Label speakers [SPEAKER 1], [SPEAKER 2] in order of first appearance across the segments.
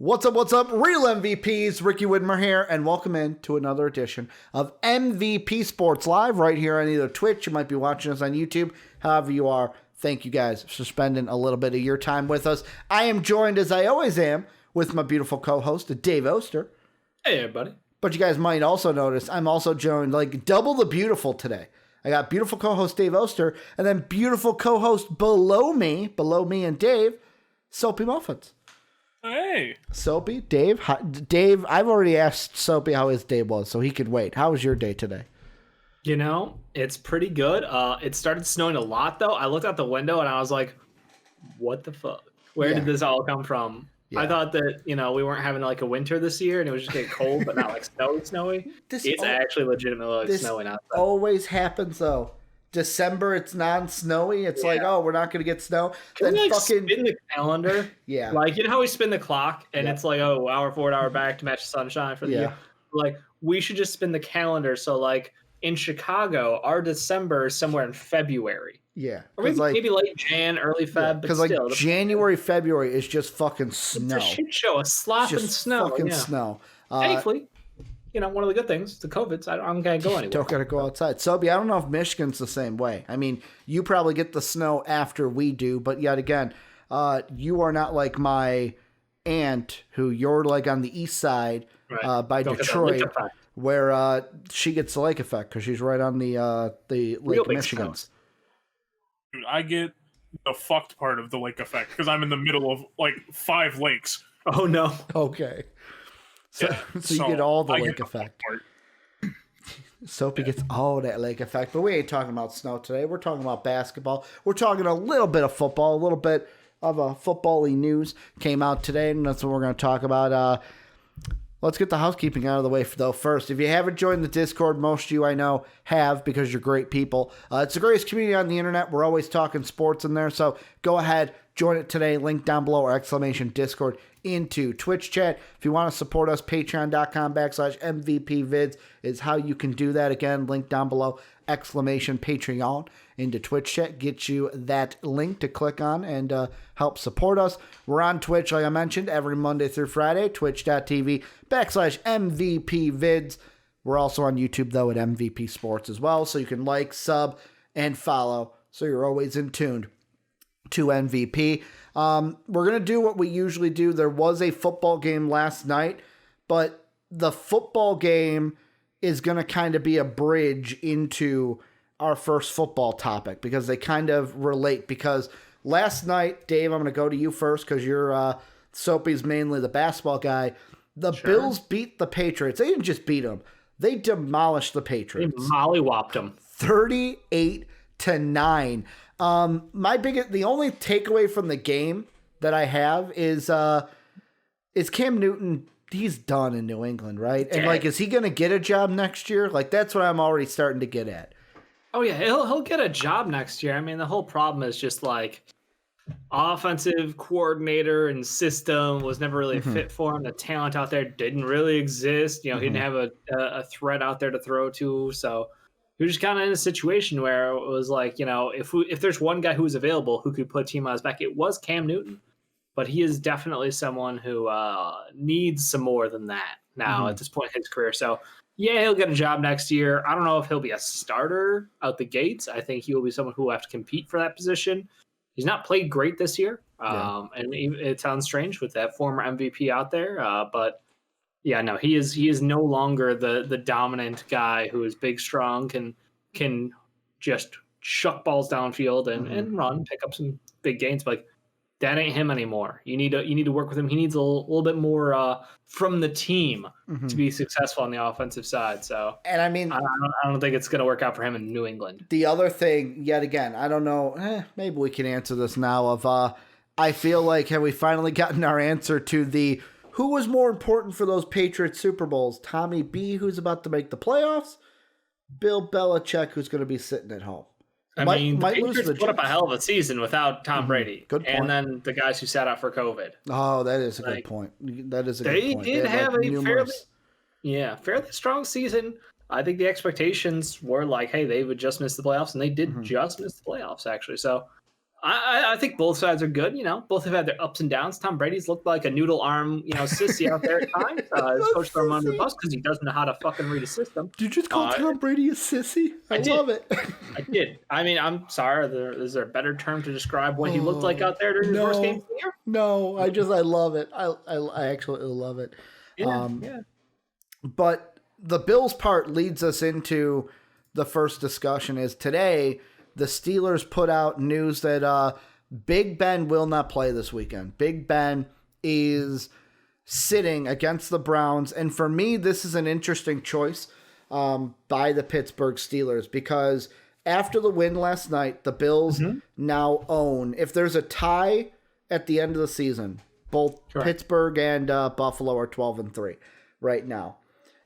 [SPEAKER 1] What's up, real MVPs? Ricky Widmer here, and welcome in to another edition of MVP Sports Live right here on either Twitch. You might be watching us on YouTube. However you are, thank you guys for spending a little bit of your time with us. I am joined, as I always am, with my beautiful co-host, Dave Oster.
[SPEAKER 2] Hey, everybody.
[SPEAKER 1] But you guys might also notice I'm also joined, like, double the beautiful today. I got beautiful co-host Dave Oster, and then beautiful co-host below me and Dave, Soapy Muffins.
[SPEAKER 3] Hey.
[SPEAKER 1] Soapy, Dave, Dave, I've already asked Soapy how his day was, so he could wait. How was your day today?
[SPEAKER 2] You know, it's pretty good. It started snowing a lot, though. I looked out the window and I was like, what the fuck? Where did this all come from? Yeah. I thought that, we weren't having like a winter this year and it was just getting cold, but not like snowy. It's actually legitimately like snowing outside.
[SPEAKER 1] Always happens, though. December, it's non-snowy. It's like, oh, we're not going to get snow.
[SPEAKER 2] Can we spin the calendar?
[SPEAKER 1] Yeah.
[SPEAKER 2] Like, you know how we spin the clock and it's like, oh, hour forward, hour back to match the sunshine for the year? Like, we should just spin the calendar. So, like, in Chicago, our December is somewhere in February.
[SPEAKER 1] Yeah.
[SPEAKER 2] Or maybe late Jan, early Feb.
[SPEAKER 1] Because, like, January, February is just fucking snow.
[SPEAKER 2] It's a shit show. A slop and snow.
[SPEAKER 1] Fucking snow.
[SPEAKER 2] Thankfully. One of the good things, the COVID's, I'm going to go anywhere.
[SPEAKER 1] Don't got to go outside. Soapy, I don't know if Michigan's the same way. I mean, you probably get the snow after we do, but yet again, you are not like my aunt, who you're like on the east side by Detroit, where she gets the lake effect because she's right on the Lake Michigans.
[SPEAKER 3] Dude, I get the fucked part of the lake effect because I'm in the middle of like 5 lakes.
[SPEAKER 2] Oh, no.
[SPEAKER 1] Okay. So you get all the lake effect. Soapy gets all that lake effect. But we ain't talking about snow today. We're talking about basketball. We're talking a little bit of football. A little bit of a football-y news came out today, and that's what we're going to talk about. Let's get the housekeeping out of the way, though, first. If you haven't joined the Discord, most of you I know have because you're great people. It's the greatest community on the internet. We're always talking sports in there, so go ahead, join it today. Link down below or exclamation Discord into Twitch chat. If you want to support us, patreon.com/MVPvids is how you can do that. Again, link down below, exclamation Patreon into Twitch chat. Get you that link to click on and help support us. We're on Twitch, like I mentioned, every Monday through Friday, twitch.tv/MVPvids. We're also on YouTube, though, at MVP Sports as well, so you can like, sub, and follow, so you're always in tune to MVP. We're going to do what we usually do. There was a football game last night, but the football game is going to kind of be a bridge into our first football topic because they kind of relate. Because last night, Dave, I'm going to go to you first because you're Soapy's mainly the basketball guy. The Bills beat the Patriots. They didn't just beat them. They demolished the Patriots.
[SPEAKER 2] They mollywopped them.
[SPEAKER 1] 38-9. The only takeaway from the game that I have is Cam Newton. He's done in New England, right? And like, is he going to get a job next year? Like, that's what I'm already starting to get at.
[SPEAKER 2] Oh yeah, he'll get a job next year. I mean, the whole problem is just like offensive coordinator and system was never really a fit for him. The talent out there didn't really exist. He didn't have a threat out there to throw to, so. He was just kind of in a situation where it was like, if there's one guy who was available who could put a team on his back, it was Cam Newton. But he is definitely someone who needs some more than that now at this point in his career. So, yeah, he'll get a job next year. I don't know if he'll be a starter out the gates. I think he will be someone who will have to compete for that position. He's not played great this year. And it sounds strange with that former MVP out there. But yeah, no, he is no longer the dominant guy who is big, strong, can just chuck balls downfield and run, pick up some big gains. But like, that ain't him anymore. You need to work with him. He needs a little bit more from the team to be successful on the offensive side. So,
[SPEAKER 1] and I mean,
[SPEAKER 2] I don't think it's going to work out for him in New England.
[SPEAKER 1] The other thing, yet again, I don't know. Maybe we can answer this now. I feel like have we finally gotten our answer to the who was more important for those Patriots Super Bowls? Tommy B, who's about to make the playoffs, Bill Belichick, who's going to the sitting at home.
[SPEAKER 2] The Patriots put up a hell of a season without Tom Brady.
[SPEAKER 1] Good point.
[SPEAKER 2] And then the guys who sat out for COVID.
[SPEAKER 1] Oh, that is a good point. That is a good point.
[SPEAKER 2] They did have a fairly strong season. I think the expectations were like, hey, they would just miss the playoffs, and they did just miss the playoffs, actually. So I think both sides are good. Both have had their ups and downs. Tom Brady's looked like a noodle arm, sissy out there at times. His coach threw him under the bus because he doesn't know how to fucking read a system.
[SPEAKER 1] Did you just call Tom Brady a sissy? I love it.
[SPEAKER 2] I did. I mean, I'm sorry. Is there a better term to describe what he looked like out there during his first game of the year?
[SPEAKER 1] No, I love it. I actually love it.
[SPEAKER 2] Yeah.
[SPEAKER 1] But the Bills part leads us into the first discussion. Is today the Steelers put out news that Big Ben will not play this weekend. Big Ben is sitting against the Browns. And for me, this is an interesting choice by the Pittsburgh Steelers because after the win last night, the Bills now own, if there's a tie at the end of the season, both Pittsburgh and Buffalo are 12-3 right now.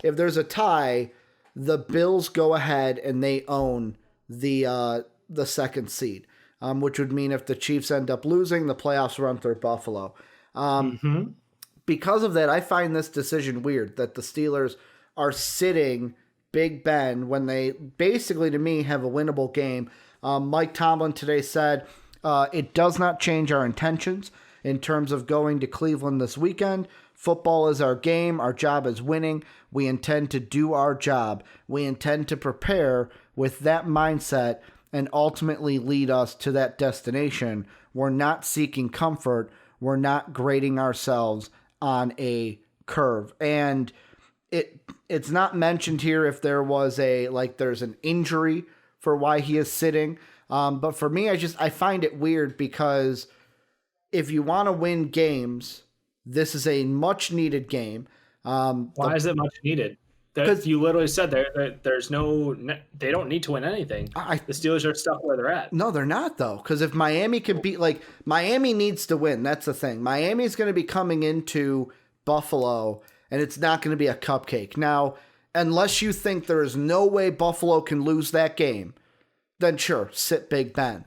[SPEAKER 1] If there's a tie, the Bills go ahead and they own the second seed, which would mean if the Chiefs end up losing, the playoffs run through Buffalo. Because of that, I find this decision weird that the Steelers are sitting Big Ben when they basically, to me, have a winnable game. Mike Tomlin today said it does not change our intentions in terms of going to Cleveland this weekend. Football is our game. Our job is winning. We intend to do our job. We intend to prepare with that mindset and ultimately lead us to that destination. We're not seeking comfort. We're not grading ourselves on a curve. And it's not mentioned here if there was there's an injury for why he is sitting. But for me, I find it weird because if you want to win games, this is a much needed game.
[SPEAKER 2] Why is it much needed? Because you literally said there's they don't need to win anything. The Steelers are stuck where they're at.
[SPEAKER 1] No, they're not though. Because if Miami can beat, Miami needs to win. That's the thing. Miami's going to be coming into Buffalo, and it's not going to be a cupcake. Now, unless you think there is no way Buffalo can lose that game, then sure, sit Big Ben.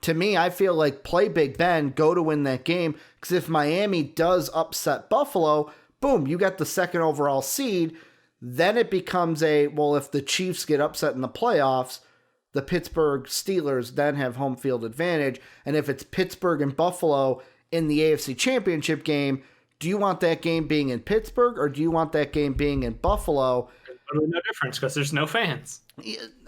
[SPEAKER 1] To me, I feel like play Big Ben, go to win that game. Because if Miami does upset Buffalo, boom, you got the second overall seed. Then it becomes if the Chiefs get upset in the playoffs, the Pittsburgh Steelers then have home field advantage. And if it's Pittsburgh and Buffalo in the AFC Championship game, do you want that game being in Pittsburgh or do you want that game being in Buffalo?
[SPEAKER 2] There's no difference because there's no fans.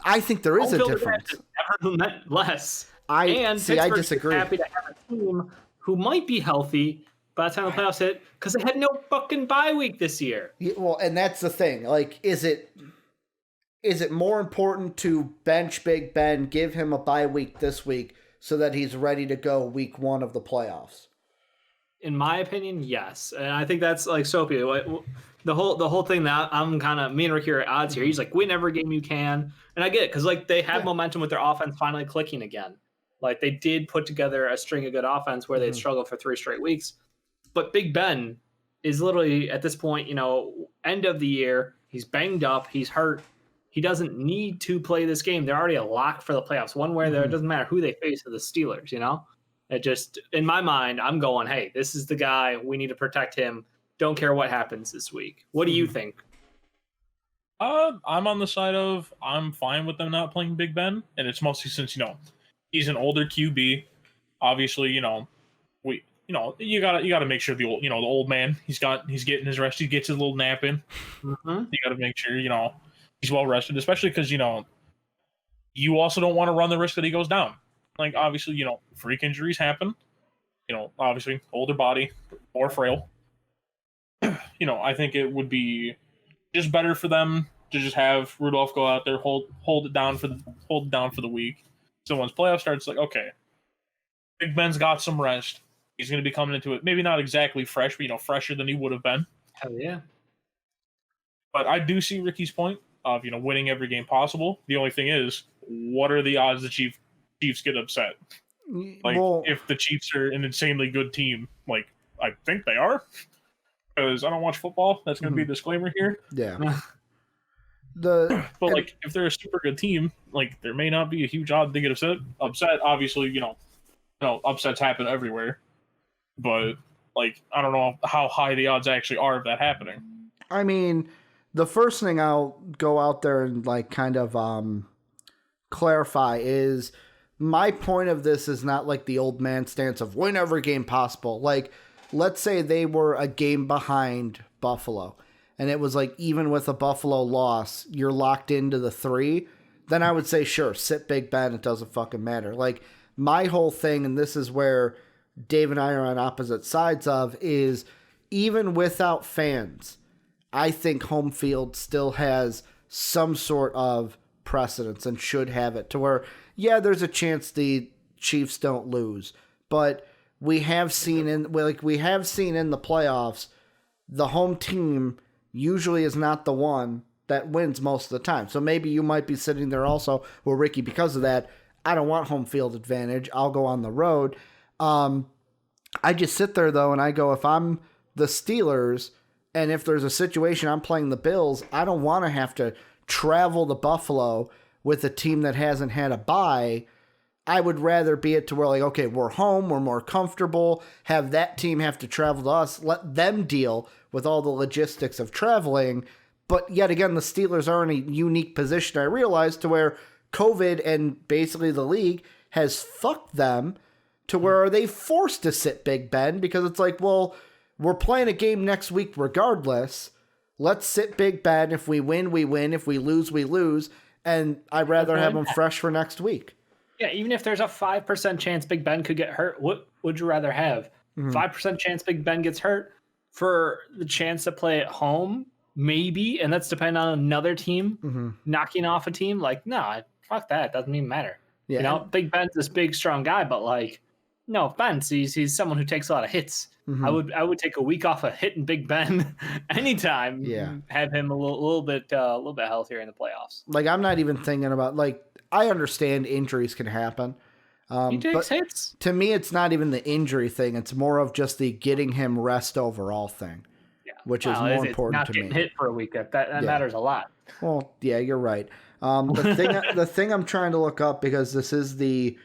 [SPEAKER 1] I think there is a difference.
[SPEAKER 2] Never meant less.
[SPEAKER 1] I disagree.
[SPEAKER 2] Is happy to have a team who might be healthy by the time the playoffs hit because they had no fucking bye week this year.
[SPEAKER 1] Yeah, well, and that's the thing. Is it more important to bench Big Ben, give him a bye week this week so that he's ready to go week 1 of the playoffs?
[SPEAKER 2] In my opinion, yes. And I think that's Soapy. The whole thing that I'm kind of, me and Ricky are at odds here. He's like, win every game you can. And I get it because they have momentum with their offense finally clicking again. They did put together a string of good offense where they'd struggled for 3 straight weeks. But Big Ben is literally at this point, end of the year. He's banged up. He's hurt. He doesn't need to play this game. They're already a lock for the playoffs. One way there, it doesn't matter who they face are the Steelers, It just, in my mind, I'm going, hey, this is the guy. We need to protect him. Don't care what happens this week. What do you think?
[SPEAKER 3] I'm on the side of I'm fine with them not playing Big Ben, and it's mostly since he's an older QB. Obviously, you gotta make sure the old man he's getting his rest. He gets his little nap in.
[SPEAKER 2] Mm-hmm.
[SPEAKER 3] You gotta make sure he's well rested, especially because you also don't want to run the risk that he goes down. Obviously, freak injuries happen. Obviously, older body, more frail. I think it would be just better for them to just have Rudolph go out there, hold it down for the week. So once playoff starts, okay, Big Ben's got some rest. He's going to be coming into it, maybe not exactly fresh, but fresher than he would have been.
[SPEAKER 2] Hell yeah!
[SPEAKER 3] But I do see Ricky's point of winning every game possible. The only thing is, what are the odds the Chiefs get upset? If the Chiefs are an insanely good team, I think they are, because I don't watch football. That's going to be a disclaimer here.
[SPEAKER 1] Yeah.
[SPEAKER 3] If they're a super good team, there may not be a huge odd they get upset. Obviously, upsets happen everywhere, but I don't know how high the odds actually are of that happening.
[SPEAKER 1] I mean, the first thing I'll go out there and kind of clarify is my point of this is not like the old man stance of win every game possible. Like, let's say they were a game behind Buffalo, and it was like, even with a Buffalo loss, you're locked into the 3, then I would say, sure, sit Big Ben. It doesn't fucking matter. Like, my whole thing, and this is where Dave and I are on opposite sides of, is even without fans, I think home field still has some sort of precedence and should have it to where, yeah, there's a chance the Chiefs don't lose, but we have seen in the playoffs, the home team usually is not the one that wins most of the time. So maybe you might be sitting there also, well, Ricky, because of that, I don't want home field advantage. I'll go on the road. I just sit there though, and I go, if I'm the Steelers, and if there's a situation I'm playing the Bills, I don't want to have to travel to Buffalo with a team that hasn't had a bye. I would rather be it to where, like, okay, we're home, we're more comfortable, have that team have to travel to us, let them deal with all the logistics of traveling. But yet again, the Steelers are in a unique position, I realize, to where COVID and basically the league has fucked them to where are they forced to sit Big Ben, because it's like, well, we're playing a game next week regardless. Let's sit Big Ben. If we win, we win. If we lose, we lose. And I'd rather have them fresh for next week.
[SPEAKER 2] Yeah, even if there's a 5% chance Big Ben could get hurt, what would you rather have? 5% chance Big Ben gets hurt for the chance to play at home? Maybe, and that's depending on another team knocking off a team. Like, no, fuck that. It doesn't even matter.
[SPEAKER 1] Yeah.
[SPEAKER 2] You know, Big Ben's this big, strong guy, but like, no offense, he's someone who takes a lot of hits. I would take a week off of hitting Big Ben anytime.
[SPEAKER 1] Yeah.
[SPEAKER 2] Have him a little bit healthier in the playoffs.
[SPEAKER 1] Like, I'm not even thinking about, like, I understand injuries can happen.
[SPEAKER 2] He takes hits.
[SPEAKER 1] To me, it's not even the injury thing. It's more of just the getting him rest overall thing. Which is more important to me.
[SPEAKER 2] Not getting hit for a week. That matters a lot.
[SPEAKER 1] Well, yeah, you're right. The thing I'm trying to look up, because this is the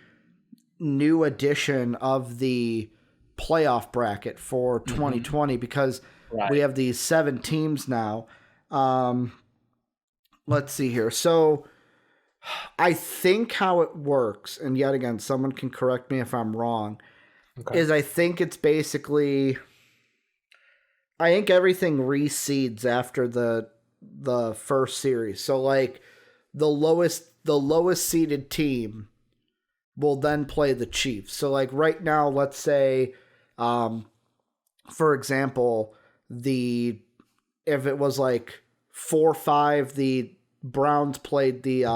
[SPEAKER 1] new edition of the playoff bracket for 2020, because we have these 7 teams now. Let's see here. So I think how it works, and yet again, someone can correct me if I'm wrong, is I think it's basically, I think everything reseeds after the first series. So like the lowest seeded team will then play the Chiefs. So like right now, let's say, for example, if it was like 4-5, the Browns played the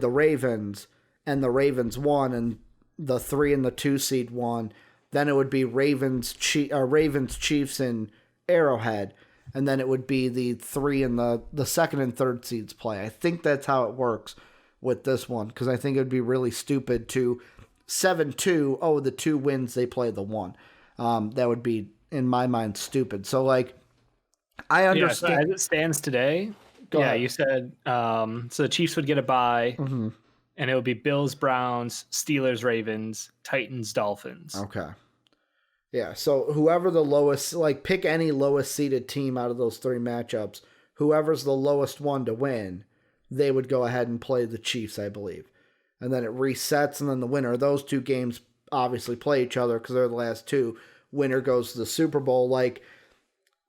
[SPEAKER 1] Ravens, and the Ravens won, and the 3 and the 2 seed won. Then it would be Ravens Chiefs in Arrowhead, and then it would be the 3 and the 2nd and 3rd seeds play. I think that's how it works with this one, because I think it would be really stupid to 7-2. Oh, the 2 wins, they play the 1. That would be, in my mind, stupid. So like, I understand.
[SPEAKER 2] So as it stands today, you said so the Chiefs would get a bye. And it would be Bills, Browns, Steelers, Ravens, Titans, Dolphins.
[SPEAKER 1] Okay. Yeah, so whoever the lowest, like, pick any lowest seeded team out of those 3 matchups, whoever's the lowest one to win, they would go ahead and play the Chiefs, I believe. And then it resets, and then the winner of those 2 games obviously play each other because they're the last 2. Winner goes to the Super Bowl. Like,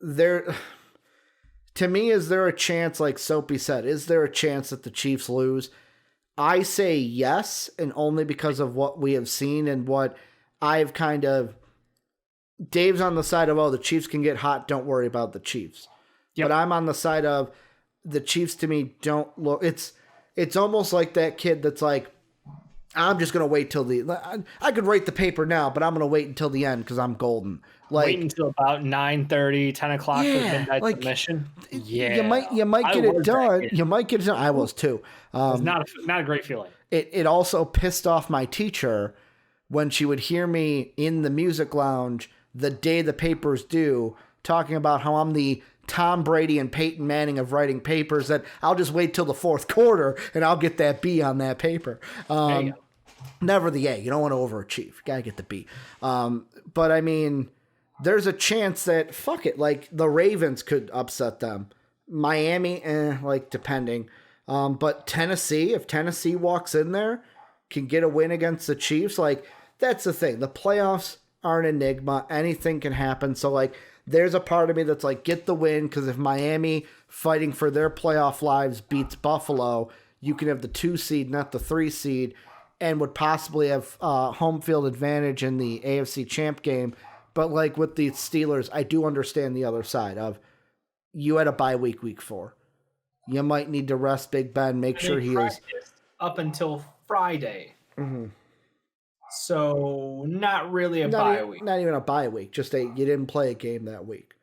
[SPEAKER 1] to me, is there a chance, like Soapy said, is there a chance that the Chiefs lose? I say yes, and only because of what we have seen and what I've kind of... Dave's on the side of, the Chiefs can get hot, don't worry about the Chiefs. Yep. But I'm on the side of, the Chiefs to me don't look... It's almost like that kid that's like, I'm just going to wait till the... I could write the paper now, but I'm going to wait until the end because I'm golden. Like,
[SPEAKER 2] wait until about 9:30, 10 o'clock for midnight submission. Yeah.
[SPEAKER 1] You might get it done. You might get it done. I was too.
[SPEAKER 2] It's not a great feeling.
[SPEAKER 1] It also pissed off my teacher when she would hear me in the music lounge the day the papers due, talking about how I'm the Tom Brady and Peyton Manning of writing papers, that I'll just wait till the 4th quarter and I'll get that B on that paper. Never the A. You don't want to overachieve. You got to get the B. But I mean, there's a chance that, fuck it, like the Ravens could upset them. Miami, like depending. But Tennessee, if Tennessee walks in there, can get a win against the Chiefs, like, that's the thing. The playoffs are an enigma. Anything can happen. So, like, there's a part of me that's like, get the win, because if Miami fighting for their playoff lives beats Buffalo, you can have the 2 seed, not the 3 seed, and would possibly have home field advantage in the AFC champ game. But like with the Steelers, I do understand the other side of, you had a bye week 4. You might need to rest Big Ben, make sure he is
[SPEAKER 2] up until Friday. Mm-hmm. So not really a bye week.
[SPEAKER 1] Not even a bye week. Just you didn't play a game that week,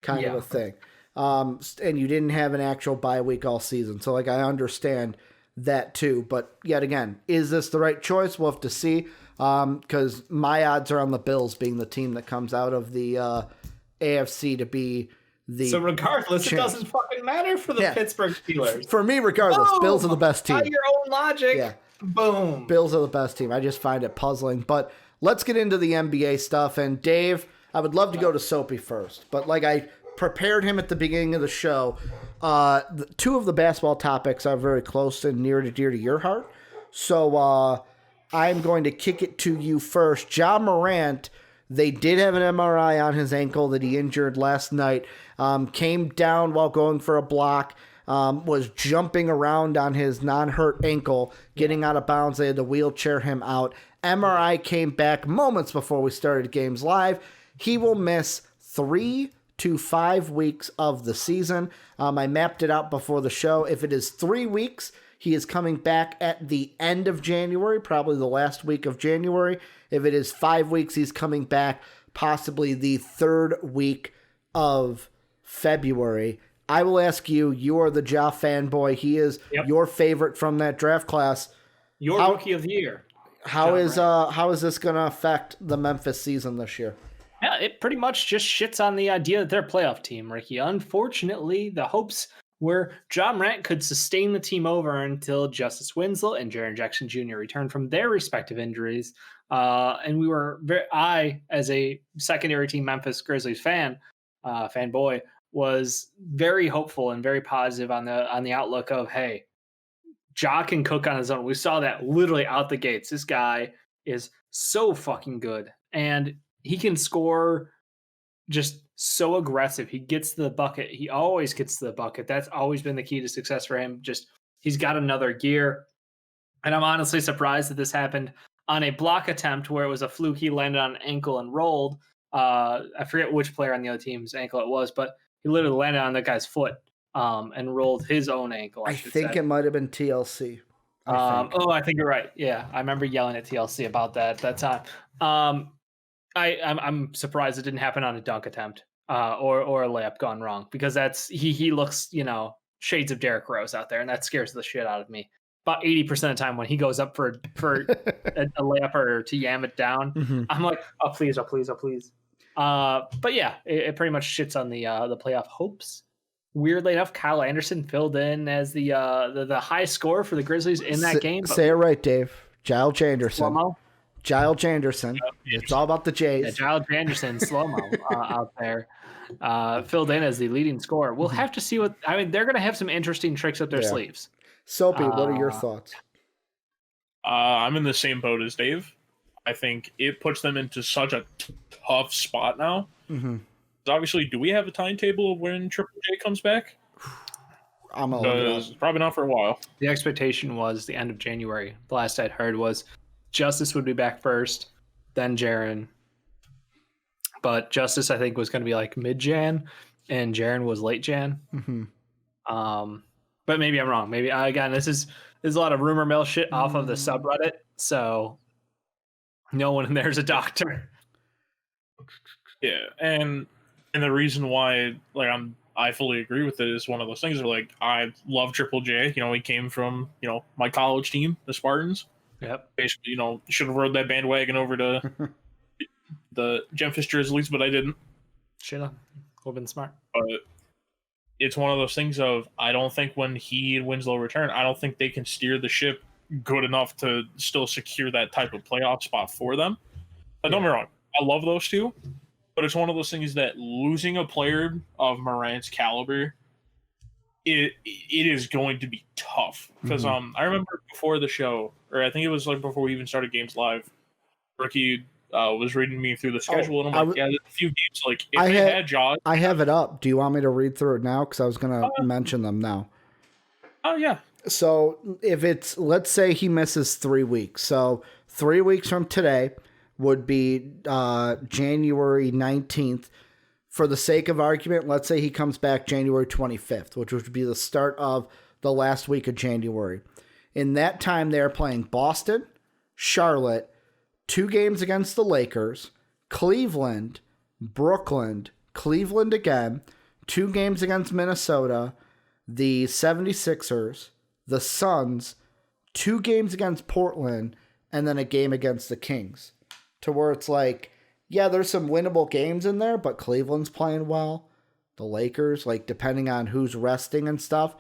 [SPEAKER 1] kind of a thing. And you didn't have an actual bye week all season. So like I understand that too. But yet again, is this the right choice? We'll have to see. Because my odds are on the Bills being the team that comes out of the AFC to be the.
[SPEAKER 2] So regardless, it doesn't fucking matter for the Pittsburgh Steelers.
[SPEAKER 1] For me, regardless, Bills are the best team.
[SPEAKER 2] By your own logic. Yeah. Boom.
[SPEAKER 1] Bills are the best team. I just find it puzzling. But let's get into the NBA stuff. And Dave, I would love to go to Soapy first. But like I prepared him at the beginning of the show, 2 of the basketball topics are very close and near and dear to your heart. So I'm going to kick it to you first. Ja Morant, they did have an MRI on his ankle that he injured last night. Came down while going for a block. Was jumping around on his non-hurt ankle, getting out of bounds. They had to wheelchair him out. MRI came back moments before we started games live. He will miss 3 to 5 weeks of the season. I mapped it out before the show. If it is 3 weeks, he is coming back at the end of January, probably the last week of January. If it is 5 weeks, he's coming back possibly the 3rd week of February. I will ask you, you are the Ja fanboy. He is your favorite from that draft class.
[SPEAKER 2] Your rookie of the year.
[SPEAKER 1] How is this going to affect the Memphis season this year?
[SPEAKER 2] Yeah, it pretty much just shits on the idea that they're a playoff team, Ricky. Unfortunately, the hopes were Ja Morant could sustain the team over until Justice Winslow and Jaren Jackson Jr. returned from their respective injuries. And we were I, as a secondary team Memphis Grizzlies fanboy, was very hopeful and very positive on the outlook of, hey, Ja can cook on his own. We saw that literally out the gates. This guy is so fucking good, and he can score just so aggressive. He gets to the bucket. He always gets to the bucket. That's always been the key to success for him. Just he's got another gear, and I'm honestly surprised that this happened on a block attempt where it was a fluke. He landed on an ankle and rolled. I forget which player on the other team's ankle it was, but he literally landed on that guy's foot and rolled his own ankle.
[SPEAKER 1] I think it might have been TLC.
[SPEAKER 2] I think you're right. Yeah, I remember yelling at TLC about that time. I'm surprised it didn't happen on a dunk attempt or a layup gone wrong, because that's he looks, shades of Derrick Rose out there, and that scares the shit out of me. About 80% of the time when he goes up for a layup or to yam it down, I'm like, oh please. But yeah, it pretty much shits on the playoff hopes. Weirdly enough, Kyle Anderson filled in as the high scorer for the Grizzlies in that game.
[SPEAKER 1] Say it right, Dave. Giles Janderson.
[SPEAKER 2] Slow-mo?
[SPEAKER 1] Giles Janderson. It's all about the Jays.
[SPEAKER 2] Yeah, Giles Janderson, slow-mo out there. Filled in as the leading scorer. We'll have to see they're going to have some interesting tricks up their sleeves.
[SPEAKER 1] Soapy, what are your thoughts?
[SPEAKER 3] I'm in the same boat as Dave. I think it puts them into such a tough spot now. Mm-hmm. Obviously, do we have a timetable of when Triple J comes back? Probably not for a while.
[SPEAKER 2] The expectation was the end of January. The last I'd heard was Justice would be back first, then Jaren. But Justice, I think, was going to be like mid-Jan, and Jaren was late Jan. Mm-hmm. But maybe I'm wrong. Maybe again, there's a lot of rumor mill shit off of the subreddit, so no one in there is a doctor.
[SPEAKER 3] Yeah, and the reason why, I fully agree with it is one of those things where, I love Triple J. He came from, my college team, the Spartans.
[SPEAKER 2] Yep.
[SPEAKER 3] Basically, should have rode that bandwagon over to the Memphis Grizzlies, but I didn't.
[SPEAKER 2] Should have. Would have been smart.
[SPEAKER 3] But it's one of those things of, I don't think when he and Winslow return, I don't think they can steer the ship good enough to still secure that type of playoff spot for them. But don't get me wrong, I love those two, but it's one of those things that losing a player of Morant's caliber it is going to be tough because I remember before the show, or I think it was like before we even started games live, Ricky was reading me through the schedule, and I'm like, yeah, there's a few games like if they had Jaws.
[SPEAKER 1] I have it up. Do you want me to read through it now? Because I was gonna mention them now.
[SPEAKER 3] Oh yeah.
[SPEAKER 1] So if it's, let's say he misses 3 weeks, so 3 weeks from today would be January 19th. For the sake of argument, let's say he comes back January 25th, which would be the start of the last week of January. In that time, they're playing Boston, Charlotte, 2 games against the Lakers, Cleveland, Brooklyn, Cleveland again, 2 games against Minnesota, the 76ers, the Suns, 2 games against Portland, and then a game against the Kings. To where it's like, yeah, there's some winnable games in there, but Cleveland's playing well. The Lakers, like, depending on who's resting and stuff.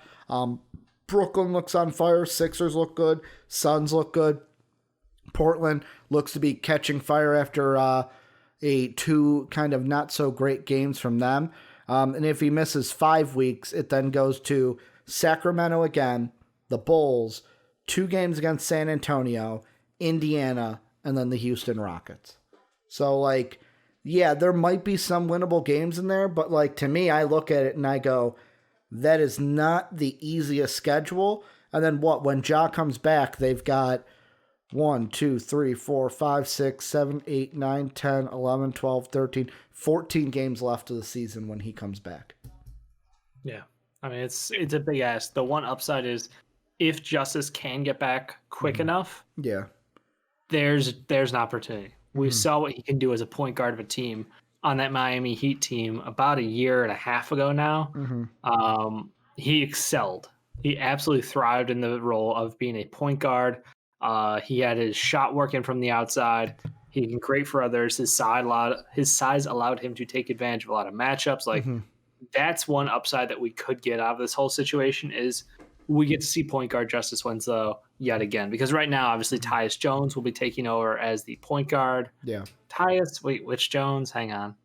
[SPEAKER 1] Brooklyn looks on fire. Sixers look good. Suns look good. Portland looks to be catching fire after a 2 kind of not so great games from them. And if he misses 5 weeks, it then goes to Sacramento again, the Bulls, 2 games against San Antonio, Indiana, and then the Houston Rockets. So, like, yeah, there might be some winnable games in there, but, like, to me, I look at it and I go, that is not the easiest schedule. And then when Ja comes back, they've got 1, 2, 3, 4, 5, 6, 7, 8, 9, 10, 11, 12, 13, 14 games left of the season when he comes back.
[SPEAKER 2] Yeah. I mean, it's a big ask. The one upside is if Justice can get back quick enough,
[SPEAKER 1] yeah,
[SPEAKER 2] there's an opportunity. We saw what he can do as a point guard of a team on that Miami Heat team about 1.5 years ago now. He excelled. He absolutely thrived in the role of being a point guard. He had his shot working from the outside. He can create for others. His size allowed him to take advantage of a lot of matchups. Like that's one upside that we could get out of this whole situation is we get to see point guard Justice Winslow yet again. Because right now, obviously, Tyus Jones will be taking over as the point guard.
[SPEAKER 1] Yeah.
[SPEAKER 2] Tyus, wait, which Jones? Hang on.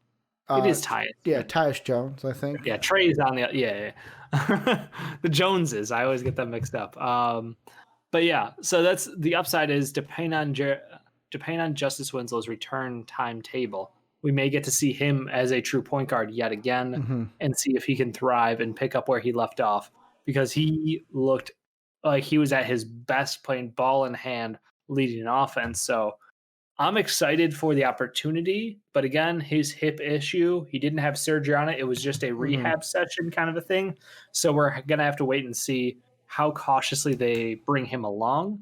[SPEAKER 2] It is Tyus.
[SPEAKER 1] Yeah, Tyus Jones, I think.
[SPEAKER 2] Yeah, Trey's on the yeah. The Joneses. I always get them mixed up. But yeah, so that's the upside is depending on Justice Winslow's return timetable, we may get to see him as a true point guard yet again and see if he can thrive and pick up where he left off because he looked like he was at his best playing ball in hand, leading an offense. So I'm excited for the opportunity, but again, his hip issue, he didn't have surgery on it. It was just a rehab session kind of a thing. So we're going to have to wait and see how cautiously they bring him along.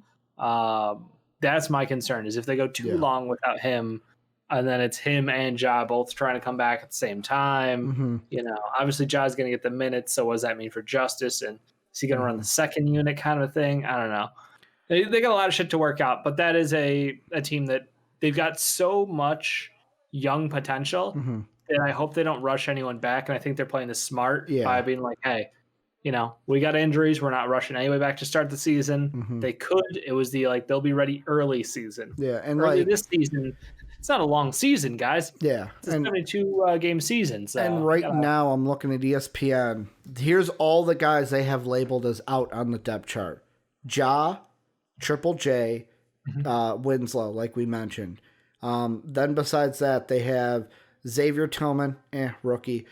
[SPEAKER 2] That's my concern is if they go too long without him and then it's him and Ja both trying to come back at the same time. You know, obviously Ja's going to get the minutes. So what does that mean for Justice? And is he going to run the second unit kind of thing? I don't know. They got a lot of shit to work out, but that is a team that they've got so much young potential that I hope they don't rush anyone back. And I think they're playing this smart by being like, hey, you know, we got injuries. We're not rushing anyway back to start the season. They could. It was the like they'll be ready early season.
[SPEAKER 1] Yeah, and
[SPEAKER 2] early
[SPEAKER 1] like
[SPEAKER 2] this season, it's not a long season, guys.
[SPEAKER 1] Yeah,
[SPEAKER 2] it's a 72 game season. So
[SPEAKER 1] and right now I'm looking at ESPN. Here's all the guys they have labeled as out on the depth chart: Ja, Triple J, Winslow, like we mentioned. Then besides that, they have Xavier Tillman, rookie.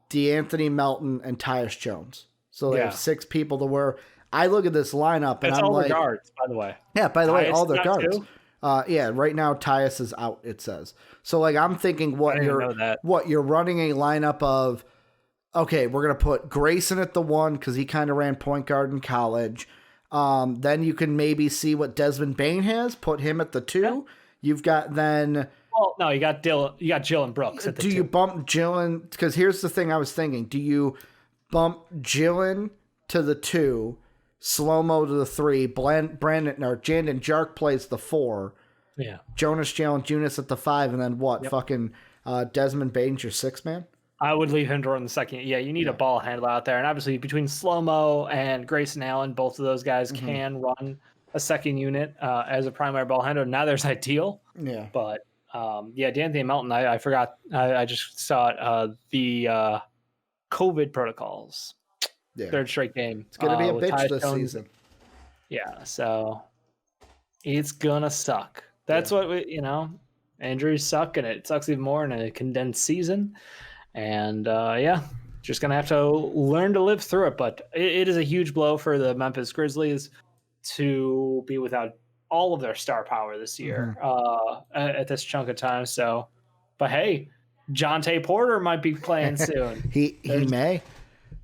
[SPEAKER 1] DeAnthony Melton and Tyus Jones. So they have 6 people to where I look at this lineup and
[SPEAKER 2] that's
[SPEAKER 1] I'm
[SPEAKER 2] all
[SPEAKER 1] like,
[SPEAKER 2] the guards, by the way.
[SPEAKER 1] Yeah, by the way, all their guards.
[SPEAKER 2] Too?
[SPEAKER 1] Yeah, right now Tyus is out, it says. So like I'm thinking you're running a lineup of, okay, we're gonna put Grayson at the 1 because he kind of ran point guard in college. Then you can maybe see what Desmond Bane has, put him at the 2. Yeah. You've got then
[SPEAKER 2] well, no, you got Jalen Brooks at the 2.
[SPEAKER 1] Do you bump Jalen? Because here's the thing I was thinking. Do you bump Jalen to the 2, Slow-Mo to the 3, Jandon Jark plays the 4, Jonas Jalen at the 5, and then what? Fucking Desmond Bane's your 6 man?
[SPEAKER 2] I would leave him to run the second. Yeah, you need a ball handler out there. And obviously between Slow-Mo and Grayson Allen, both of those guys can run a second unit as a primary ball handler. Now there's ideal. Yeah. But D'Anthony Melton, I forgot. I just saw it. The COVID protocols. third straight game.
[SPEAKER 1] It's going to be a
[SPEAKER 2] with
[SPEAKER 1] bitch
[SPEAKER 2] Tyus
[SPEAKER 1] this
[SPEAKER 2] Jones.
[SPEAKER 1] season.
[SPEAKER 2] Yeah, so it's going to suck. That's what injuries suck, and it sucks even more in a condensed season. And just going to have to learn to live through it. But it is a huge blow for the Memphis Grizzlies to be without all of their star power this year at this chunk of time. So, but hey, Jonte Porter might be playing soon.
[SPEAKER 1] He may.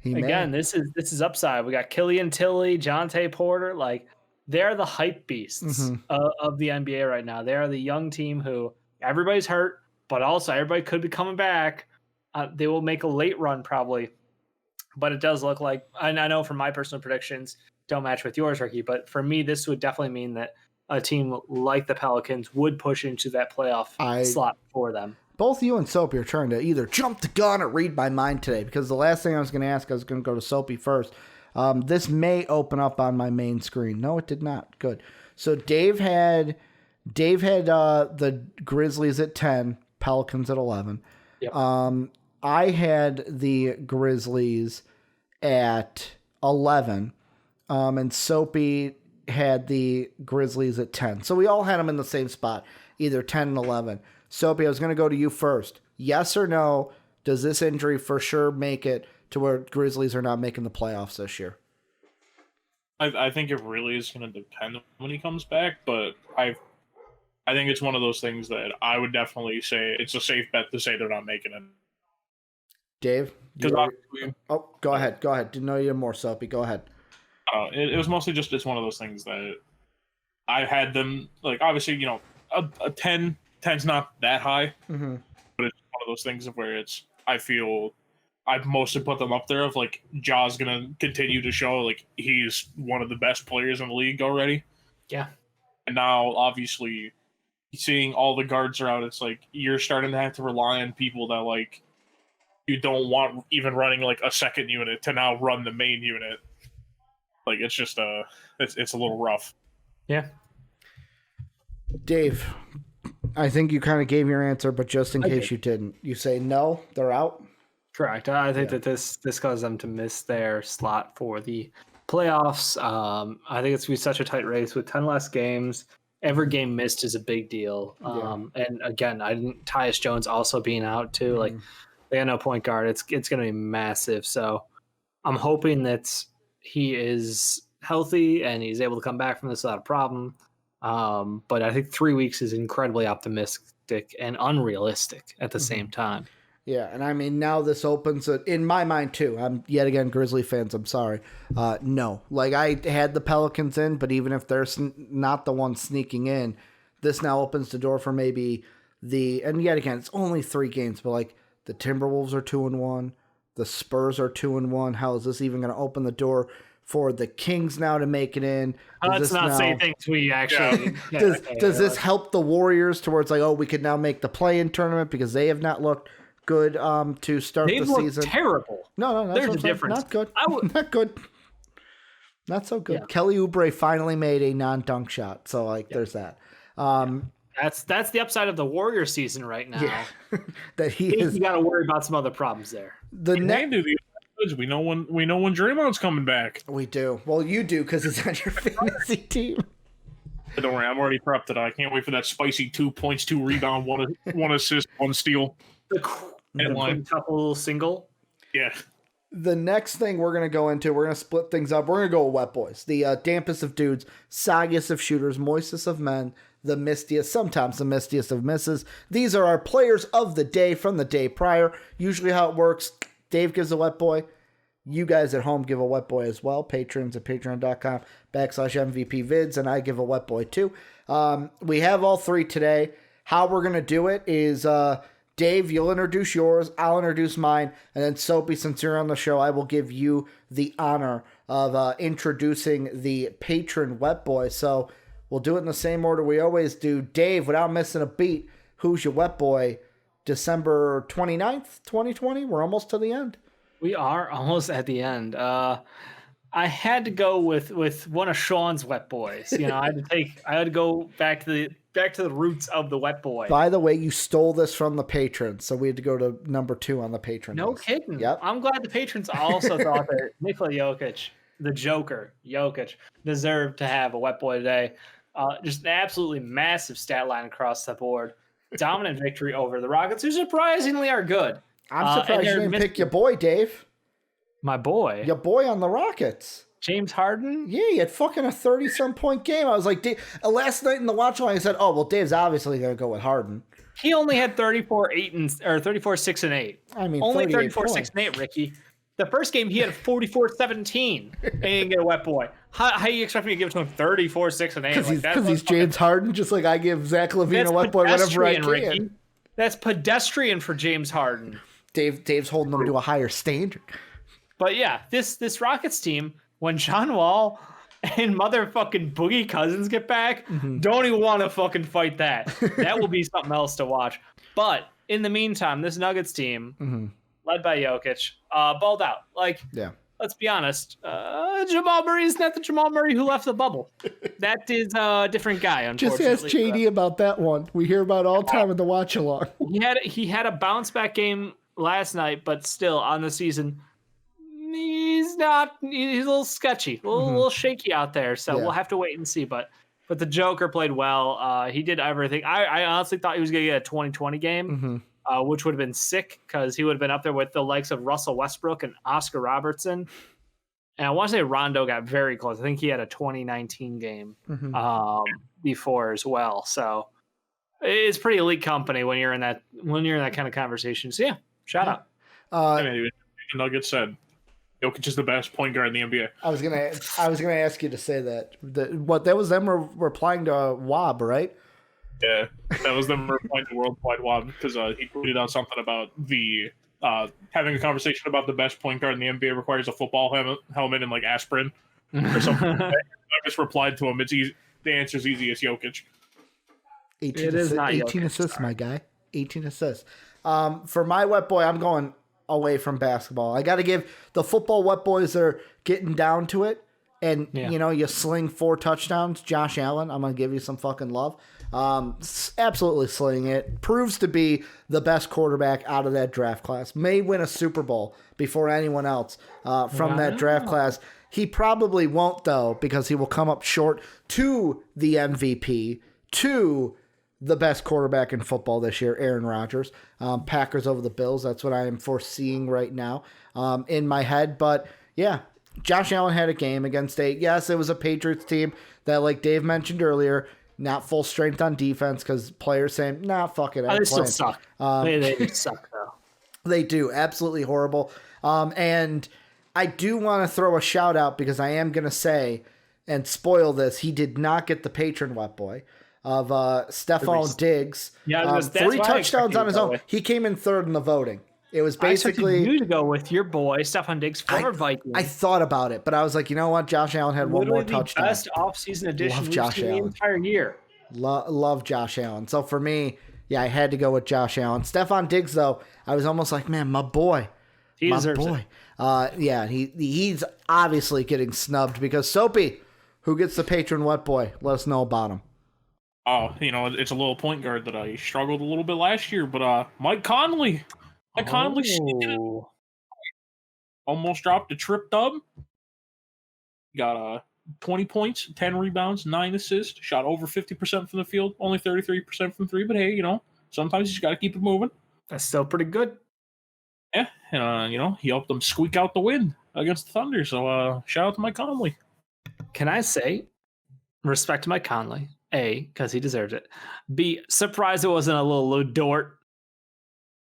[SPEAKER 2] Again, this is upside. We got Killian Tilly, Jonte Porter. Like, they're the hype beasts of the NBA right now. They are the young team who everybody's hurt, but also everybody could be coming back. They will make a late run probably, but it does look like, and I know from my personal predictions don't match with yours, Ricky, but for me, this would definitely mean that a team like the Pelicans would push into that playoff slot for them.
[SPEAKER 1] Both you and Soapy are trying to either jump the gun or read my mind today, because the last thing I was going to ask, I was going to go to Soapy first. This may open up on my main screen. No, it did not. Good. So Dave had the Grizzlies at 10, Pelicans at 11.
[SPEAKER 2] Yep.
[SPEAKER 1] I had the Grizzlies at 11, and Soapy had the Grizzlies at 10. So we all had them in the same spot, either 10 and 11. Soapy, I was going to go to you first. Yes or no, does this injury for sure make it to where Grizzlies are not making the playoffs this year?
[SPEAKER 3] I think it really is going to depend when he comes back, but I think it's one of those things that I would definitely say it's a safe bet to say they're not making it.
[SPEAKER 1] Dave? Go ahead. Didn't know you had more, Soapy. Go ahead.
[SPEAKER 3] It was mostly just it's one of those things that I had them, like, obviously, a 10 10's not that high, but it's one of those things of where I feel I've mostly put them up there of like Ja's gonna continue to show like he's one of the best players in the league already.
[SPEAKER 2] Yeah.
[SPEAKER 3] And now obviously seeing all the guards are out, it's like you're starting to have to rely on people that like you don't want even running like a second unit to now run the main unit. Like it's just it's a little rough.
[SPEAKER 2] Yeah.
[SPEAKER 1] Dave, I think you kind of gave your answer, but just in case you didn't, you say no, they're out?
[SPEAKER 2] Correct. I think that this caused them to miss their slot for the playoffs. I think it's going to be such a tight race with 10 less games. Every game missed is a big deal. And again, Tyus Jones also being out too. Like they got no point guard. It's going to be massive. So I'm hoping that he is healthy and he's able to come back from this without a problem. But I think 3 weeks is incredibly optimistic and unrealistic at the same time.
[SPEAKER 1] Yeah, and I mean, now this opens it in my mind too. I'm yet again Grizzly fans. I'm sorry. No, like I had the Pelicans in, but even if they're not the one sneaking in, this now opens the door for maybe and yet again, it's only 3 games, but like the Timberwolves are 2-1, the Spurs are 2-1. How is this even going to open the door for the Kings now to make it in?
[SPEAKER 2] Let's not say things we actually.
[SPEAKER 1] Does this help the Warriors towards like, oh, we could now make the play-in tournament because they have not looked good to start the season?
[SPEAKER 2] Terrible.
[SPEAKER 1] No,
[SPEAKER 2] there's a difference.
[SPEAKER 1] Not good. Not good. Not so good. Yeah. Kelly Oubre finally made a non-dunk shot, so like there's that.
[SPEAKER 2] That's the upside of the Warrior season right now.
[SPEAKER 1] Yeah. That
[SPEAKER 2] you got to worry about some other problems there.
[SPEAKER 3] We know when Draymond's coming back.
[SPEAKER 1] We do. Well, you do because it's on your fantasy team.
[SPEAKER 3] Don't worry, I'm already prepped today. I can't wait for that spicy 2 points, 2 rebound, one assist, 1 steal.
[SPEAKER 2] The quintuple single.
[SPEAKER 3] Yeah.
[SPEAKER 1] The next thing we're going to go into, we're going to split things up. We're going to go with Wet Boys. The dampest of dudes, soggiest of shooters, moistest of men, the mistiest, sometimes the mistiest of misses. These are our players of the day from the day prior. Usually how it works, Dave gives a Wet Boy. You guys at home give a Wet Boy as well. Patrons at patreon.com/MVP vids, and I give a Wet Boy too. We have all 3 today. How we're going to do it is... Dave, you'll introduce yours, I'll introduce mine, and then Soapy, since you're on the show, I will give you the honor of introducing the patron Wet Boy. So we'll do it in the same order we always do. Dave, without missing a beat, who's your Wet Boy? December 29th, 2020? We're almost to the end.
[SPEAKER 2] We are almost at the end. I had to go with one of Sean's wet boys. You know, I had to go back to the roots of the wet boy.
[SPEAKER 1] By the way, you stole this from the patrons, so we had to go to number 2 on the patron
[SPEAKER 2] No
[SPEAKER 1] list.
[SPEAKER 2] kidding.
[SPEAKER 1] Yep.
[SPEAKER 2] I'm glad the patrons also thought that Nikola Jokic, the Joker, deserved to have a wet boy today. Just an absolutely massive stat line across the board. Dominant victory over the Rockets, who surprisingly are good.
[SPEAKER 1] I'm surprised you didn't pick your boy, Dave.
[SPEAKER 2] My boy?
[SPEAKER 1] Your boy on the Rockets.
[SPEAKER 2] James Harden?
[SPEAKER 1] Yeah, he had fucking a 30-some point game. I was like, last night in the watch line, I said, oh, well, Dave's obviously going to go with Harden.
[SPEAKER 2] He only had 34, 6, and 8.
[SPEAKER 1] I mean,
[SPEAKER 2] only 34,
[SPEAKER 1] points.
[SPEAKER 2] 6, and 8, Ricky. The first game, he had 44, 17, and he didn't get a wet boy. How do you expect me to give it to him 34, 6, and 8?
[SPEAKER 1] Because he's James Harden, just like I give Zach LaVine a wet boy whenever I can.
[SPEAKER 2] Ricky. That's pedestrian for James Harden.
[SPEAKER 1] Dave's holding him to a higher standard.
[SPEAKER 2] But yeah, this Rockets team, when John Wall and motherfucking Boogie Cousins get back, don't even want to fucking fight that. That will be something else to watch. But in the meantime, this Nuggets team, led by Jokic, balled out. Let's be honest, Jamal Murray is not the Jamal Murray who left the bubble. That is a different guy, unfortunately.
[SPEAKER 1] Just ask JD about that one. We hear about it all the time in the watch along.
[SPEAKER 2] He had a bounce back game last night, but still on the season, he's a little sketchy, a little shaky out there. So we'll have to wait and see. But the Joker played well. He did everything. I honestly thought he was going to get a 2020 game, which would have been sick because he would have been up there with the likes of Russell Westbrook and Oscar Robertson. And I want to say Rondo got very close. I think he had a 2019 game before as well. So it's pretty elite company when you're in that kind of conversation. So yeah, shout out.
[SPEAKER 3] Nuggets said Jokic is the best point guard in the NBA.
[SPEAKER 1] I was gonna ask you to say that. That was them replying to Wob, right?
[SPEAKER 3] Yeah, that was them replying to Worldwide Wob because he tweeted out something about the having a conversation about the best point guard in the NBA requires a football helmet and like aspirin or something. I just replied to him. It's easy. The answer's easy. It's Jokic.
[SPEAKER 1] 18 assists, my guy. 18 assists. For my wet boy, I'm going away from basketball. I got to give the football wet boys that are getting down to it. And, you sling 4 touchdowns. Josh Allen, I'm going to give you some fucking love. Absolutely sling it. Proves to be the best quarterback out of that draft class. May win a Super Bowl before anyone else from that draft class. He probably won't, though, because he will come up short to the MVP, to the best quarterback in football this year, Aaron Rodgers. Packers over the Bills. That's what I am foreseeing right now in my head. But, yeah, Josh Allen had a game against yes, it was a Patriots team that, like Dave mentioned earlier, not full strength on defense because players saying, nah, fuck it.
[SPEAKER 2] They still suck. They suck, though.
[SPEAKER 1] They do. Absolutely horrible. And I do want to throw a shout out because I am going to say and spoil this. He did not get the patron wet boy of Stephon Diggs.
[SPEAKER 2] Yeah,
[SPEAKER 1] 3 touchdowns on his own. He came in 3rd in the voting. It was basically...
[SPEAKER 2] I expected you to go with your boy, Stephon Diggs, former Viking.
[SPEAKER 1] I thought about it, but I was like, you know what? Josh Allen had one more touchdown.
[SPEAKER 2] Best offseason addition we've seen the entire year.
[SPEAKER 1] Love Josh Allen. So for me, I had to go with Josh Allen. Stephon Diggs, though, I was almost like, man, my boy.
[SPEAKER 2] He deserves it.
[SPEAKER 1] He's obviously getting snubbed because Soapy, who gets the patron wet boy, let us know about him.
[SPEAKER 3] Oh, it's a little point guard that I struggled a little bit last year, but Mike Conley. Mike Conley almost dropped a trip dub. Got 20 points, 10 rebounds, 9 assists, shot over 50% from the field, only 33% from 3, but hey, sometimes you just got to keep it moving.
[SPEAKER 2] That's still pretty good.
[SPEAKER 3] Yeah, and, he helped them squeak out the win against the Thunder, so shout out to Mike Conley.
[SPEAKER 2] Can I say, respect to Mike Conley, A, because he deserves it, B, surprised it wasn't a little Lou Dort.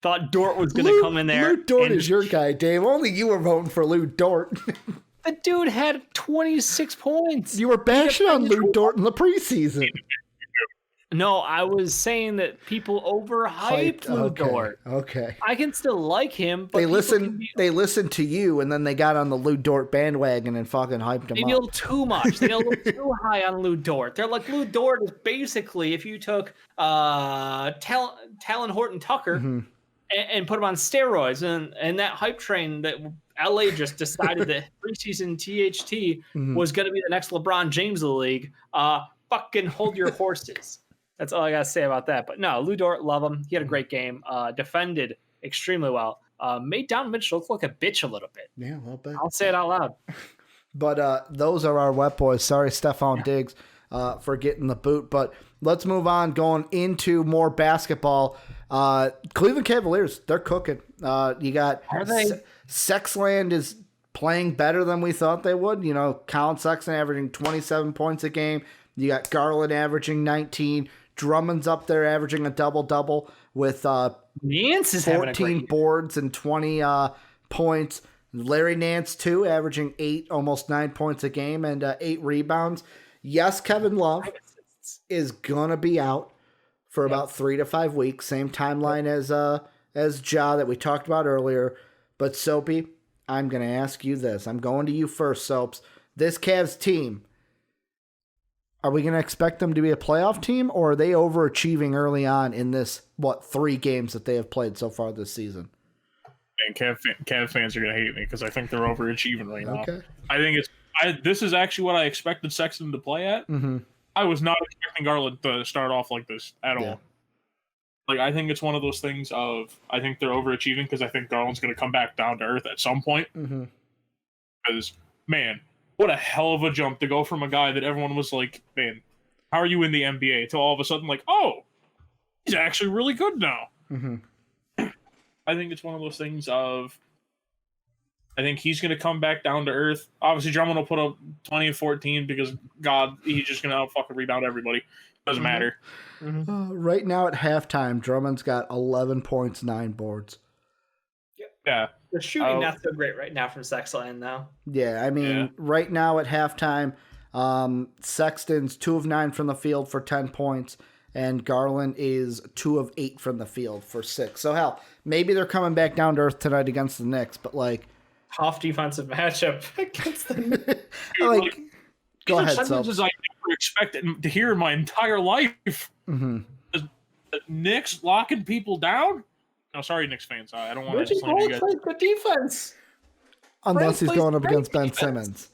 [SPEAKER 2] Thought Dort was going to come in there.
[SPEAKER 1] Lou Dort is your guy, Dave. Only you were voting for Lou Dort.
[SPEAKER 2] The dude had 26 points.
[SPEAKER 1] You were bashing on Lou Dort in the preseason.
[SPEAKER 2] No, I was saying that people overhyped Lou Dort.
[SPEAKER 1] Okay.
[SPEAKER 2] I can still like him, but
[SPEAKER 1] they listened to you, and then they got on the Lou Dort bandwagon and fucking hyped him up.
[SPEAKER 2] They feel too much. They don't look too high on Lou Dort. They're like, Lou Dort is basically if you took Talon Horton Tucker and put him on steroids, and that hype train that LA just decided that preseason THT was going to be the next LeBron James of the league. Fucking hold your horses. That's all I got to say about that. But no, Lou Dort, love him. He had a great game. Defended extremely well. Made Donovan Mitchell look like a bitch a little bit.
[SPEAKER 1] Yeah, a little bit.
[SPEAKER 2] I'll say it out loud.
[SPEAKER 1] But those are our wet boys. Sorry, Stephon Diggs, for getting the boot. But let's move on, going into more basketball. Cleveland Cavaliers, they're cooking. You got Sexland is playing better than we thought they would. You know, Colin Sexton averaging 27 points a game. You got Garland averaging 19. Drummond's up there averaging a double-double with 14 boards and 20 points. Larry Nance, too, averaging 8, almost 9 points a game and 8 rebounds. Yes, Kevin Love is going to be out for about 3 to 5 weeks. Same timeline as Ja that we talked about earlier. But, Soapy, I'm going to ask you this. I'm going to you first, Soaps. This Cavs team, are we going to expect them to be a playoff team, or are they overachieving early on in this, 3 games that they have played so far this season?
[SPEAKER 3] And Cav fans are going to hate me because I think they're overachieving right now.
[SPEAKER 1] Okay.
[SPEAKER 3] I think this is actually what I expected Sexton to play at.
[SPEAKER 1] Mm-hmm.
[SPEAKER 3] I was not expecting Garland to start off like this at all. Like, I think it's one of those things of, I think they're overachieving because I think Garland's going to come back down to earth at some point.
[SPEAKER 1] Mm-hmm.
[SPEAKER 3] Because, man, what a hell of a jump to go from a guy that everyone was like, man, how are you in the NBA? To all of a sudden, like, oh, he's actually really good now.
[SPEAKER 1] Mm-hmm.
[SPEAKER 3] I think it's one of those things of, I think he's going to come back down to earth. Obviously, Drummond will put up 20 and 14 because, God, he's just going to out-fucking rebound everybody. Doesn't matter.
[SPEAKER 2] Mm-hmm.
[SPEAKER 1] Right now at halftime, Drummond's got 11 points, 9 boards.
[SPEAKER 3] Yeah.
[SPEAKER 2] The shooting not so great right now from Sexland, though.
[SPEAKER 1] Yeah, I mean, right now at halftime, Sexton's 2 of 9 from the field for 10 points, and Garland is 2 of 8 from the field for 6. So, hell, maybe they're coming back down to earth tonight against the Knicks, but, like...
[SPEAKER 2] Tough defensive matchup against the Knicks.
[SPEAKER 1] Like, go ahead,
[SPEAKER 3] sentences I never expected to hear in my entire life.
[SPEAKER 1] Mm-hmm.
[SPEAKER 3] The Knicks locking people down? No, sorry, Knicks fans. I don't want
[SPEAKER 2] Reggie
[SPEAKER 3] to slam you
[SPEAKER 2] Bullock
[SPEAKER 3] guys.
[SPEAKER 2] plays good defense.
[SPEAKER 1] Unless he's
[SPEAKER 2] plays
[SPEAKER 1] going up
[SPEAKER 2] great
[SPEAKER 1] against Ben
[SPEAKER 2] defense.
[SPEAKER 1] Simmons.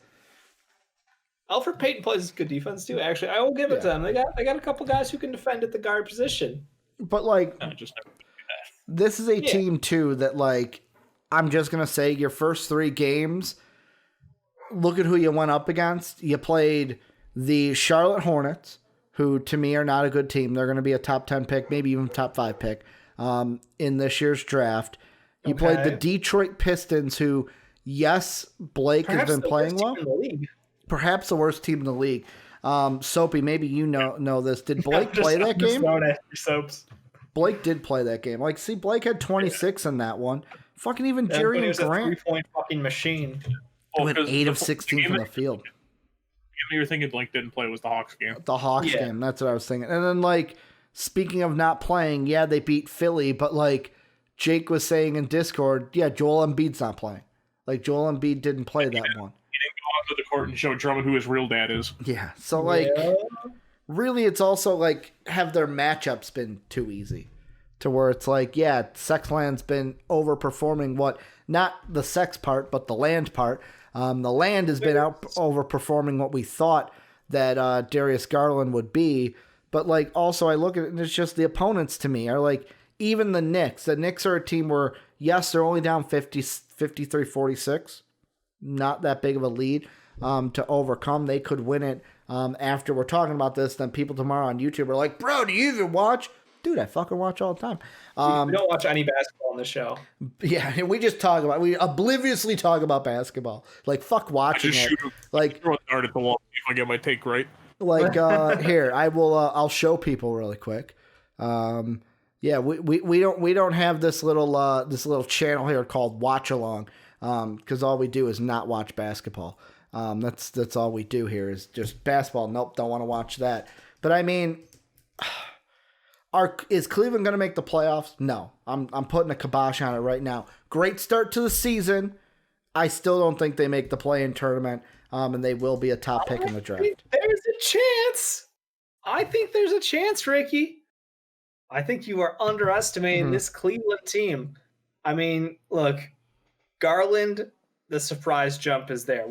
[SPEAKER 2] Alfred Payton plays good defense, too, actually. I will give it to them. They got a couple guys who can defend at the guard position.
[SPEAKER 1] But, like, this is a team, too, that, like, I'm just going to say your first 3 games, look at who you went up against. You played the Charlotte Hornets, who to me are not a good team. They're going to be a top 10 pick, maybe even top 5 pick in this year's draft. You played the Detroit Pistons, who, yes, Blake
[SPEAKER 2] Perhaps
[SPEAKER 1] has been playing well.
[SPEAKER 2] Perhaps
[SPEAKER 1] the worst team in the league. Soapy, maybe you know this. Did Blake play that game? Blake did play that game. Like, see, Blake had 26 in that one. Fucking even Jerry and Grant.
[SPEAKER 2] 3-point fucking machine.
[SPEAKER 1] Went 8 of 16 from the field.
[SPEAKER 3] You were thinking Blake didn't play was the Hawks game.
[SPEAKER 1] The Hawks game. That's what I was thinking. And then, like, speaking of not playing, yeah, they beat Philly, but, like, Jake was saying in Discord, yeah, Joel Embiid's not playing. Like, Joel Embiid didn't play that one.
[SPEAKER 3] He didn't go onto the court and show Drummond who his real dad is.
[SPEAKER 1] Yeah. So, like, really, it's also, like, have their matchups been too easy? To where it's like, yeah, Sexland's been overperforming not the sex part, but the land part. The land has been overperforming what we thought that Darius Garland would be. But, like, also I look at it and it's just the opponents to me are like, even the Knicks. The Knicks are a team where, yes, they're only down 53-46. Not that big of a lead to overcome. They could win it after we're talking about this. Then people tomorrow on YouTube are like, bro, do you even watch? Dude, I fucking watch all the time.
[SPEAKER 2] We don't watch any basketball on the show.
[SPEAKER 1] Yeah, we just we obliviously talk about basketball. Like, fuck watching it. Like,
[SPEAKER 3] throw a dart at the wall if I get my take right.
[SPEAKER 1] Like, here, I'll show people really quick. Yeah, we don't have this little channel here called Watch Along, because all we do is not watch basketball. That's all we do here is just basketball. Nope, don't want to watch that. But I mean, is Cleveland going to make the playoffs? No. I'm putting a kibosh on it right now. Great start to the season. I still don't think they make the play-in tournament, and they will be a top pick in the draft.
[SPEAKER 2] There's a chance. I think there's a chance, Ricky. I think you are underestimating this Cleveland team. I mean, look, Garland the surprise jump is there.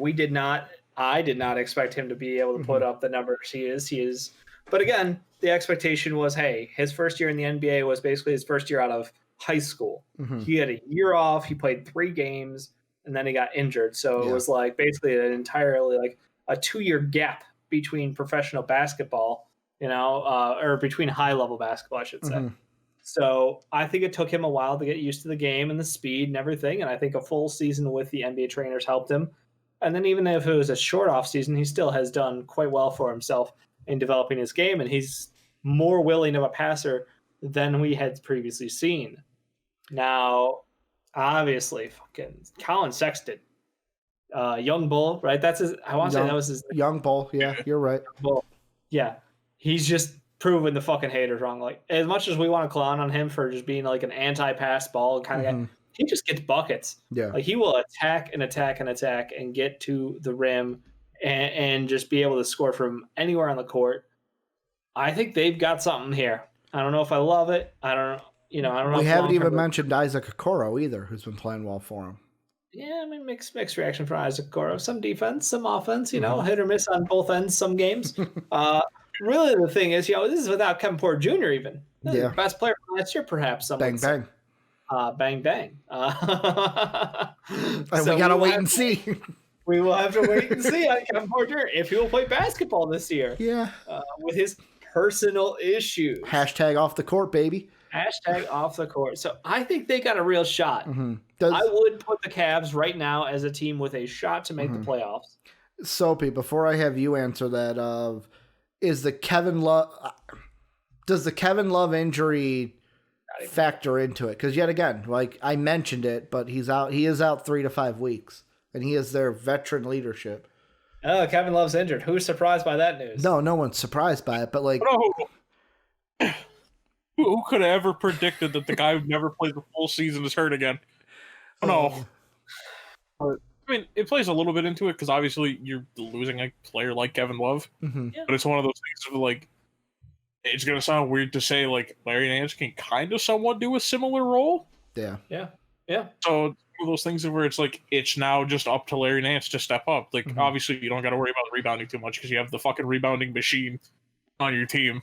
[SPEAKER 2] I did not expect him to be able to put up the numbers he is. But again, the expectation was, hey, his first year in the NBA was basically his first year out of high school. He had a year off. He played 3 games, and then he got injured. So it was like basically an entirely like a 2-year gap between professional basketball, or between high-level basketball, I should say. So I think it took him a while to get used to the game and the speed and everything. And I think a full season with the NBA trainers helped him. And then even if it was a short off season, he still has done quite well for himself in developing his game. And he's more willing of a passer than we had previously seen. Now, obviously, fucking Colin Sexton, young bull, right? That's his. I want to say that was his
[SPEAKER 1] young bull. Yeah, you're right.
[SPEAKER 2] Bull. Yeah, he's just proven the fucking haters wrong. Like, as much as we want to clown on him for just being like an anti-pass ball kind of guy, he just gets buckets.
[SPEAKER 1] Yeah,
[SPEAKER 2] like he will attack and get to the rim and just be able to score from anywhere on the court. I think they've got something here. I don't know if I love it. I don't know.
[SPEAKER 1] We haven't even mentioned Isaac Okoro either, who's been playing well for him.
[SPEAKER 2] Yeah, I mean, mixed reaction from Isaac Okoro. Some defense, some offense. Hit or miss on both ends. Some games. Really, the thing is, this is without Kevin Porter Jr. even. The best player from last year, perhaps.
[SPEAKER 1] Bang bang.
[SPEAKER 2] Bang bang.
[SPEAKER 1] And we gotta wait and see.
[SPEAKER 2] We will have to wait and see on Kevin Porter Jr. if he will play basketball this year.
[SPEAKER 1] Yeah.
[SPEAKER 2] With his personal issues.
[SPEAKER 1] Hashtag off the court, baby.
[SPEAKER 2] Hashtag off the court. So I think they got a real shot. I would put the Cavs right now as a team with a shot to make the playoffs.
[SPEAKER 1] Soapy, before I have you answer that, does the Kevin Love injury factor into it? Because yet again, like I mentioned it, but he is out 3 to 5 weeks, and he is their veteran leadership.
[SPEAKER 2] Oh, Kevin Love's injured. Who's surprised by that news?
[SPEAKER 1] No one's surprised by it, but like,
[SPEAKER 3] who could have ever predicted that the guy who never plays the full season is hurt again? No. I mean, it plays a little bit into it because obviously you're losing a player like Kevin Love, but it's one of those things of like, it's going to sound weird to say like Larry Nance can kind of somewhat do a similar role.
[SPEAKER 1] Yeah.
[SPEAKER 3] So one of those things where it's like, it's now just up to Larry Nance to step up. Like, obviously you don't got to worry about rebounding too much because you have the fucking rebounding machine on your team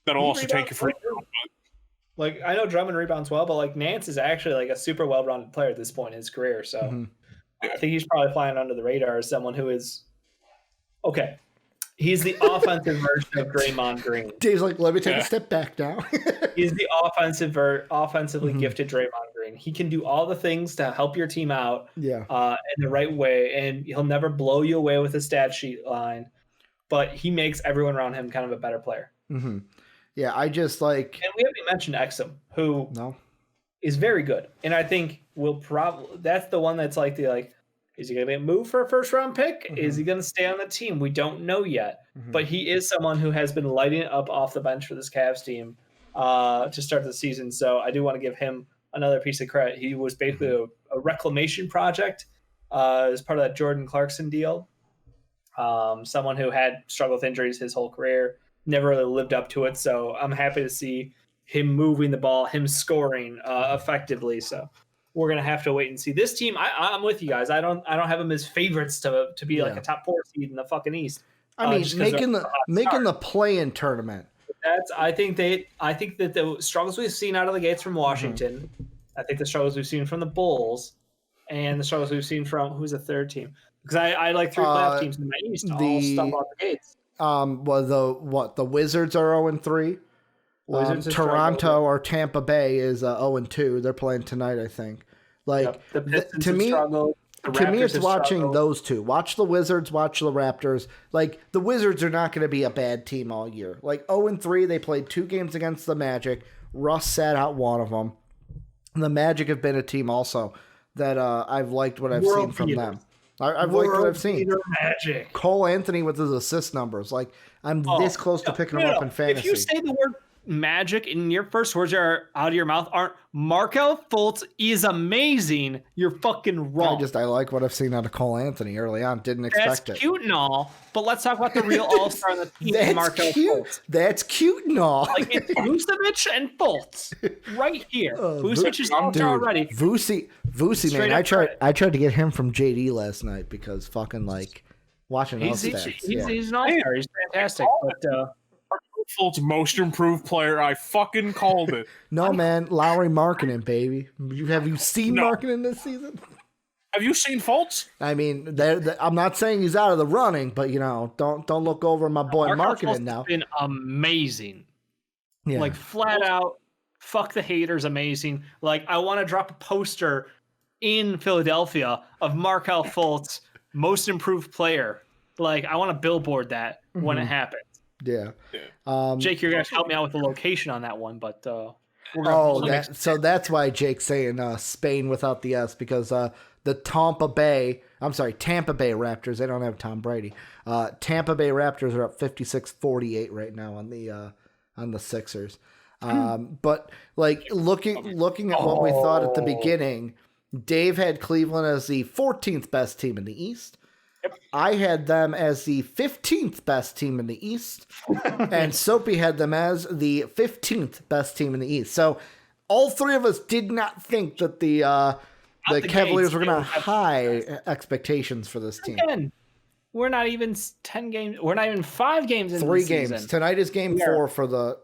[SPEAKER 3] that'll also take you for.
[SPEAKER 2] Like, I know Drummond rebounds well, but like Nance is actually like a super well-rounded player at this point in his career. So I think he's probably flying under the radar as someone who is okay. He's the offensive version of Draymond Green.
[SPEAKER 1] Dave's like, let me take a step back now.
[SPEAKER 2] He's the offensively gifted Draymond Green. He can do all the things to help your team out in the right way, and he'll never blow you away with a stat sheet line, but he makes everyone around him kind of a better player.
[SPEAKER 1] Yeah, I just like...
[SPEAKER 2] And we haven't mentioned Exum, who is very good. And I think we'll probably... That's the one that's like is he going to move for a first-round pick? Is he going to stay on the team? We don't know yet. But he is someone who has been lighting it up off the bench for this Cavs team to start the season. So I do want to give him another piece of credit. He was basically a reclamation project as part of that Jordan Clarkson deal. Someone who had struggled with injuries his whole career, never really lived up to it. So I'm happy to see him moving the ball, him scoring effectively. So we're gonna have to wait and see. This team, I'm with you guys. I don't have them as favorites to be like a top 4 seed in the fucking East.
[SPEAKER 1] I mean, making the play-in tournament.
[SPEAKER 2] I think that the struggles we've seen out of the gates from Washington, I think the struggles we've seen from the Bulls, and the struggles we've seen from who's the third team? Because I like 3 playoff teams in the East. All stuff out the gates.
[SPEAKER 1] The Wizards are 0-3. Toronto or Tampa Bay is 0-2. They're playing tonight, I think. Like to me, it's watching those two. Watch the Wizards, watch the Raptors. Like the Wizards are not going to be a bad team all year. Like 0-3, they played 2 games against the Magic. Russ sat out one of them. And the Magic have been a team also that I've liked what I've seen from them. I've liked what I've seen. Cole Anthony with his assist numbers. Like I'm this close to picking him up in fantasy.
[SPEAKER 2] If you say the word magic in your first words are out of your mouth aren't Markelle Fultz is amazing, you're fucking wrong.
[SPEAKER 1] I like what I've seen out of Cole Anthony early on. Didn't expect it.
[SPEAKER 2] That's cute and all, but let's talk about the real all-star on the team.
[SPEAKER 1] That's cute.
[SPEAKER 2] Fultz.
[SPEAKER 1] That's cute and all.
[SPEAKER 2] Like, it's Vucevic and Fultz right here. Vucevic is all-star already.
[SPEAKER 1] Vuce, man. I tried to get him from JD last night because fucking like watching those stats.
[SPEAKER 2] He's an all-star. He's fantastic. But
[SPEAKER 3] Fultz most improved player. I fucking called it.
[SPEAKER 1] No, man. Lowry marketing, baby. Have you seen marketing this season?
[SPEAKER 3] Have you seen Fultz?
[SPEAKER 1] I mean, I'm not saying he's out of the running, but don't look over my boy marketing now.
[SPEAKER 2] Been amazing.
[SPEAKER 1] Yeah.
[SPEAKER 2] Like flat out, fuck the haters, amazing. Like I want to drop a poster in Philadelphia of Markelle Fultz, most improved player. Like I want to billboard that when it happens.
[SPEAKER 1] Yeah.
[SPEAKER 2] Jake, you're gonna have to help me out with the location on that one, but
[SPEAKER 1] so that's why Jake's saying Spain without the S, because the Tampa Bay Raptors, they don't have Tom Brady. Tampa Bay Raptors are up 56-48 right now on the Sixers. But like looking at what we thought at the beginning, Dave had Cleveland as the 14th best team in the East. I had them as the 15th best team in the East, and Soapy had them as the 15th best team in the East. So all three of us did not think that the Cavaliers were going to have high expectations for this team.
[SPEAKER 2] Again, we're not even 10 games. We're not even 5 games in
[SPEAKER 1] 3
[SPEAKER 2] the
[SPEAKER 1] games.
[SPEAKER 2] season.
[SPEAKER 1] Tonight is game 4 for the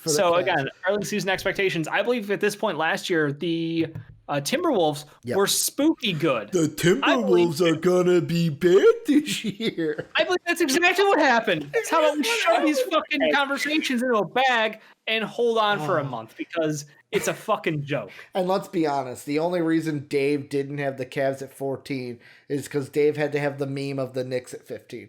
[SPEAKER 2] So again, early season expectations. I believe at this point last year, the Timberwolves were spooky good.
[SPEAKER 1] The Timberwolves are gonna be bad this year.
[SPEAKER 2] I believe that's exactly what happened. That's how about we shove these fucking conversations into a bag and hold on for a month because it's a fucking joke.
[SPEAKER 1] And let's be honest, the only reason Dave didn't have the Cavs at 14 is because Dave had to have the meme of the Knicks at 15.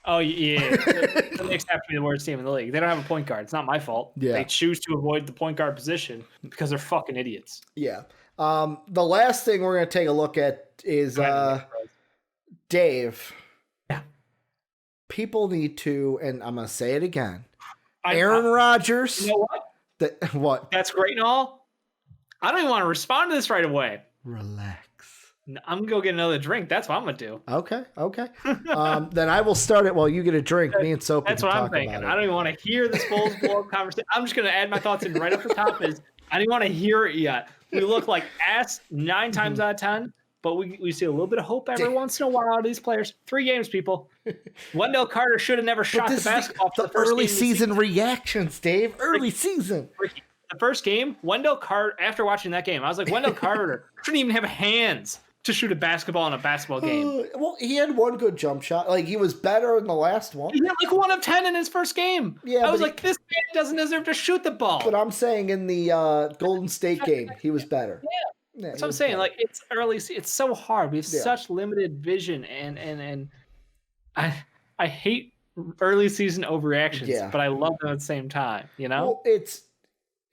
[SPEAKER 2] Oh, yeah. The Knicks have to be the worst team in the league. They don't have a point guard. It's not my fault.
[SPEAKER 1] Yeah.
[SPEAKER 2] They choose to avoid the point guard position because they're fucking idiots.
[SPEAKER 1] Yeah. The last thing we're going to take a look at is Dave.
[SPEAKER 2] Yeah.
[SPEAKER 1] People need to, and I'm going to say it again, Aaron Rodgers.
[SPEAKER 2] You know what?
[SPEAKER 1] What?
[SPEAKER 2] That's great and all. I don't even want to respond to this right away.
[SPEAKER 1] Relax.
[SPEAKER 2] I'm going to go get another drink. That's what I'm going to do.
[SPEAKER 1] Okay. Then I will start it while you get a drink. Me and Soapy
[SPEAKER 2] That's what I'm thinking. I don't even want to hear this Bulls blow up conversation. I'm just going to add my thoughts in right up the top. I didn't want to hear it yet. We look like ass 9 times out of 10, but we see a little bit of hope every once in a while out of these players. 3 games, people. Wendell Carter should have never shot the basketball for the first
[SPEAKER 1] early
[SPEAKER 2] game
[SPEAKER 1] season reactions, Dave. Early season.
[SPEAKER 2] Ricky, the first game, Wendell Carter, after watching that game, I was like, Wendell Carter shouldn't even have hands to shoot a basketball in a basketball game.
[SPEAKER 1] Well, he had one good jump shot. Like, he was better in the last one.
[SPEAKER 2] He had like 1 of 10 in his first game.
[SPEAKER 1] Yeah,
[SPEAKER 2] I was like, this man doesn't deserve to shoot the ball.
[SPEAKER 1] But I'm saying in the Golden State game, he was better.
[SPEAKER 2] Yeah, that's what I'm saying. Better. Like, it's early. It's so hard. We have such limited vision, and I hate early season overreactions, but I love them at the same time. You know?
[SPEAKER 1] Well,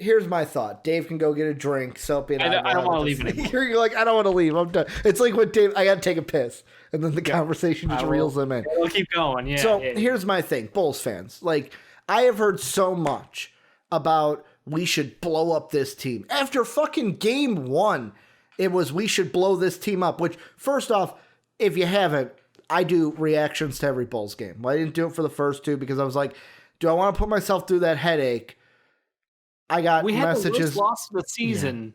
[SPEAKER 1] here's my thought. Dave can go get a drink. Soapy and
[SPEAKER 2] I don't want to leave anymore.
[SPEAKER 1] You're like, I don't want to leave. I'm done. It's like when Dave, I got to take a piss. And then the conversation just reels them in.
[SPEAKER 2] We'll keep going. Yeah.
[SPEAKER 1] So here's my thing. Bulls fans. Like, I have heard so much about we should blow up this team. After fucking game 1, it was we should blow this team up. Which, first off, if you haven't, I do reactions to every Bulls game. Well, I didn't do it for the first 2 because I was like, do I want to put myself through that headache? I got messages.
[SPEAKER 2] We had the worst loss of the season,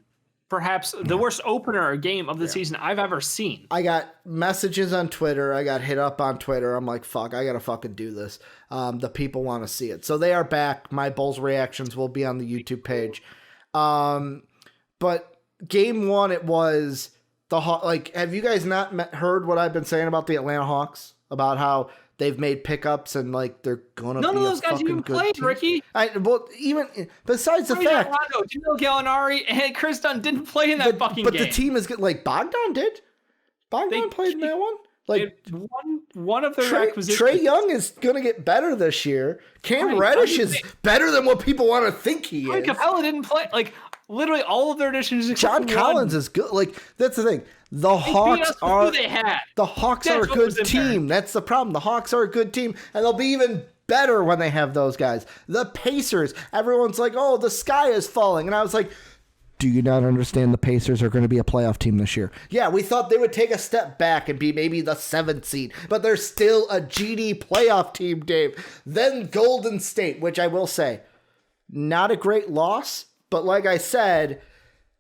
[SPEAKER 2] perhaps the worst opener game of the season I've ever seen.
[SPEAKER 1] I got messages on Twitter. I got hit up on Twitter. I'm like, fuck, I got to fucking do this. The people want to see it. So they are back. My Bulls reactions will be on the YouTube page. But game 1, it was the Hawks. Like, have you guys not heard what I've been saying about the Atlanta Hawks? About how they've made pickups and like they're gonna.
[SPEAKER 2] None
[SPEAKER 1] be
[SPEAKER 2] of those guys even played,
[SPEAKER 1] team.
[SPEAKER 2] Ricky.
[SPEAKER 1] Even besides the fact,
[SPEAKER 2] Gino Gallinari and Chris Dunn didn't play in that fucking game.
[SPEAKER 1] But the team is good. Like Bogdan did. Bogdan played in that one. Like
[SPEAKER 2] one of their acquisitions.
[SPEAKER 1] Trae Young is gonna get better this year. Cam Reddish is better than what people want to think he is.
[SPEAKER 2] Capella didn't play. Like literally all of their additions.
[SPEAKER 1] John Collins is good. Like that's the thing. The Hawks are a good team. That's the problem. The Hawks are a good team, and they'll be even better when they have those guys. The Pacers, everyone's like, oh, the sky is falling. And I was like, do you not understand the Pacers are going to be a playoff team this year? Yeah, we thought they would take a step back and be maybe the 7th seed, but they're still a GD playoff team, Dave. Then Golden State, which I will say, not a great loss, but like I said,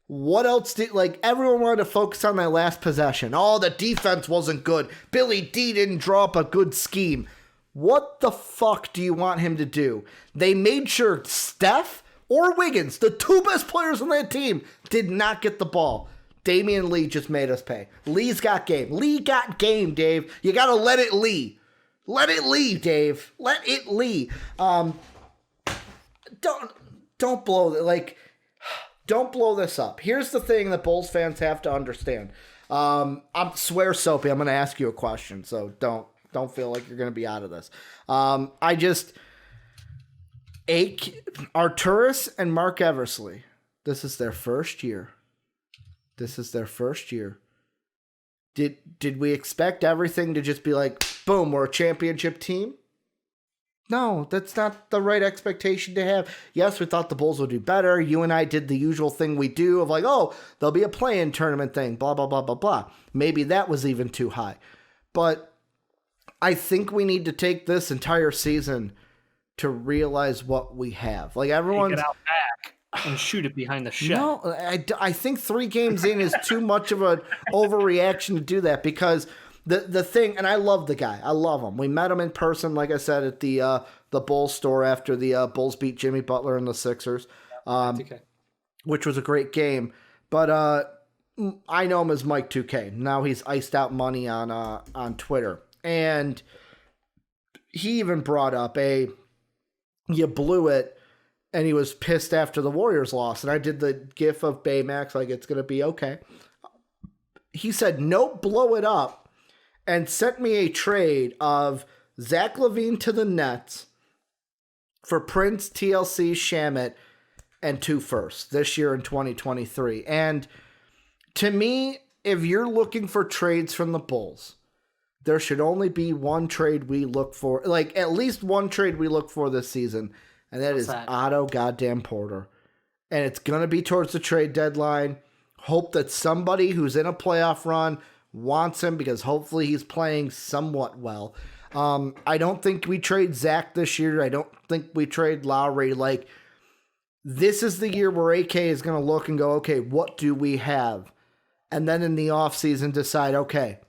[SPEAKER 1] what else did, like, everyone wanted to focus on that last possession. Oh, the defense wasn't good. Billy D didn't draw up a good scheme. What the fuck do you want him to do? They made sure Steph or Wiggins, the 2 best players on that team, did not get the ball. Damian Lee just made us pay. Lee's got game. Lee got game, Dave. You got to let it Lee. Let it Lee, Dave. Let it Lee. Don't blow this up. Here's the thing that Bulls fans have to understand. I swear, Soapy, I'm going to ask you a question, so don't feel like you're going to be out of this. Arturas and Mark Eversley, this is their first year. Did we expect everything to just be like, boom, we're a championship team? No, that's not the right expectation to have. Yes, we thought the Bulls would do better. You and I did the usual thing we do of like, oh, there'll be a play-in tournament thing, blah, blah, blah, blah, blah. Maybe that was even too high. But I think we need to take this entire season to realize what we have. Like, everyone's...
[SPEAKER 2] Take it out back and shoot it behind the shed.
[SPEAKER 1] No, I think 3 games in is too much of an overreaction to do that, because the thing, and I love the guy. I love him. We met him in person, like I said, at the Bulls store after the Bulls beat Jimmy Butler and the Sixers, which was a great game. But I know him as Mike 2K. Now he's iced out money on Twitter. And he even brought up you blew it, and he was pissed after the Warriors lost. And I did the gif of Baymax, like, it's going to be okay. He said, nope, blow it up, and sent me a trade of Zach LaVine to the Nets for Prince, TLC, Shamet, and 2 firsts this year in 2023. And to me, if you're looking for trades from the Bulls, there should only be one trade we look for, like at least one trade we look for this season, and that is Otto goddamn Porter. And it's going to be towards the trade deadline. Hope that somebody who's in a playoff run wants him, because hopefully he's playing somewhat well. I don't think we trade Zach this year. I don't think we trade Lowry. Like, this is the year where AK is going to look and go, okay, what do we have? And then in the offseason decide, okay,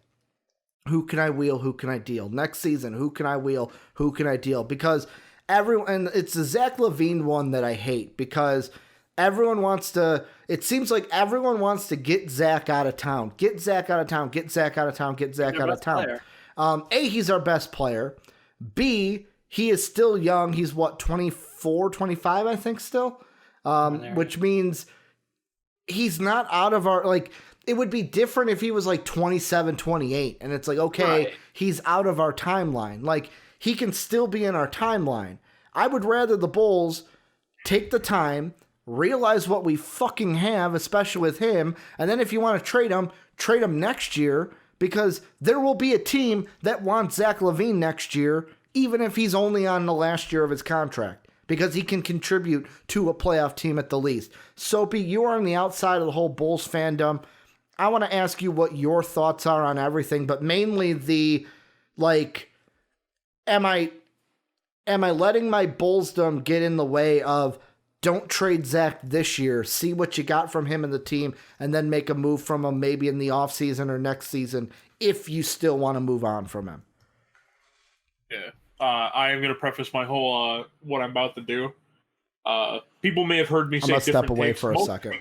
[SPEAKER 1] who can I wheel? Who can I deal? Next season, who can I wheel? Who can I deal? Because and it's the Zach LaVine one that I hate, because everyone wants to, it seems like everyone wants to get Zach out of town. Get Zach out of town. Get Zach out of town. Get Zach out of town. A, he's our best player. B, he is still young. He's what, 24, 25, I think still? Which means he's not out of our, like, it would be different if he was like 27, 28, and it's like, okay, right, he's out of our timeline. Like, he can still be in our timeline. I would rather the Bulls take the time, realize what we fucking have, especially with him, and then if you want to trade him next year, because there will be a team that wants Zach LaVine next year, even if he's only on the last year of his contract, because he can contribute to a playoff team at the least. Soapy, you are on the outside of the whole Bulls fandom. I want to ask you what your thoughts are on everything, but mainly the, like, am I letting my Bullsdom get in the way of, don't trade Zach this year, see what you got from him and the team, and then make a move from him maybe in the offseason or next season if you still want to move on from him?
[SPEAKER 3] Yeah. I am going to preface my whole what I'm about to do. People may have heard me say different takes. I'm going to step away for a second.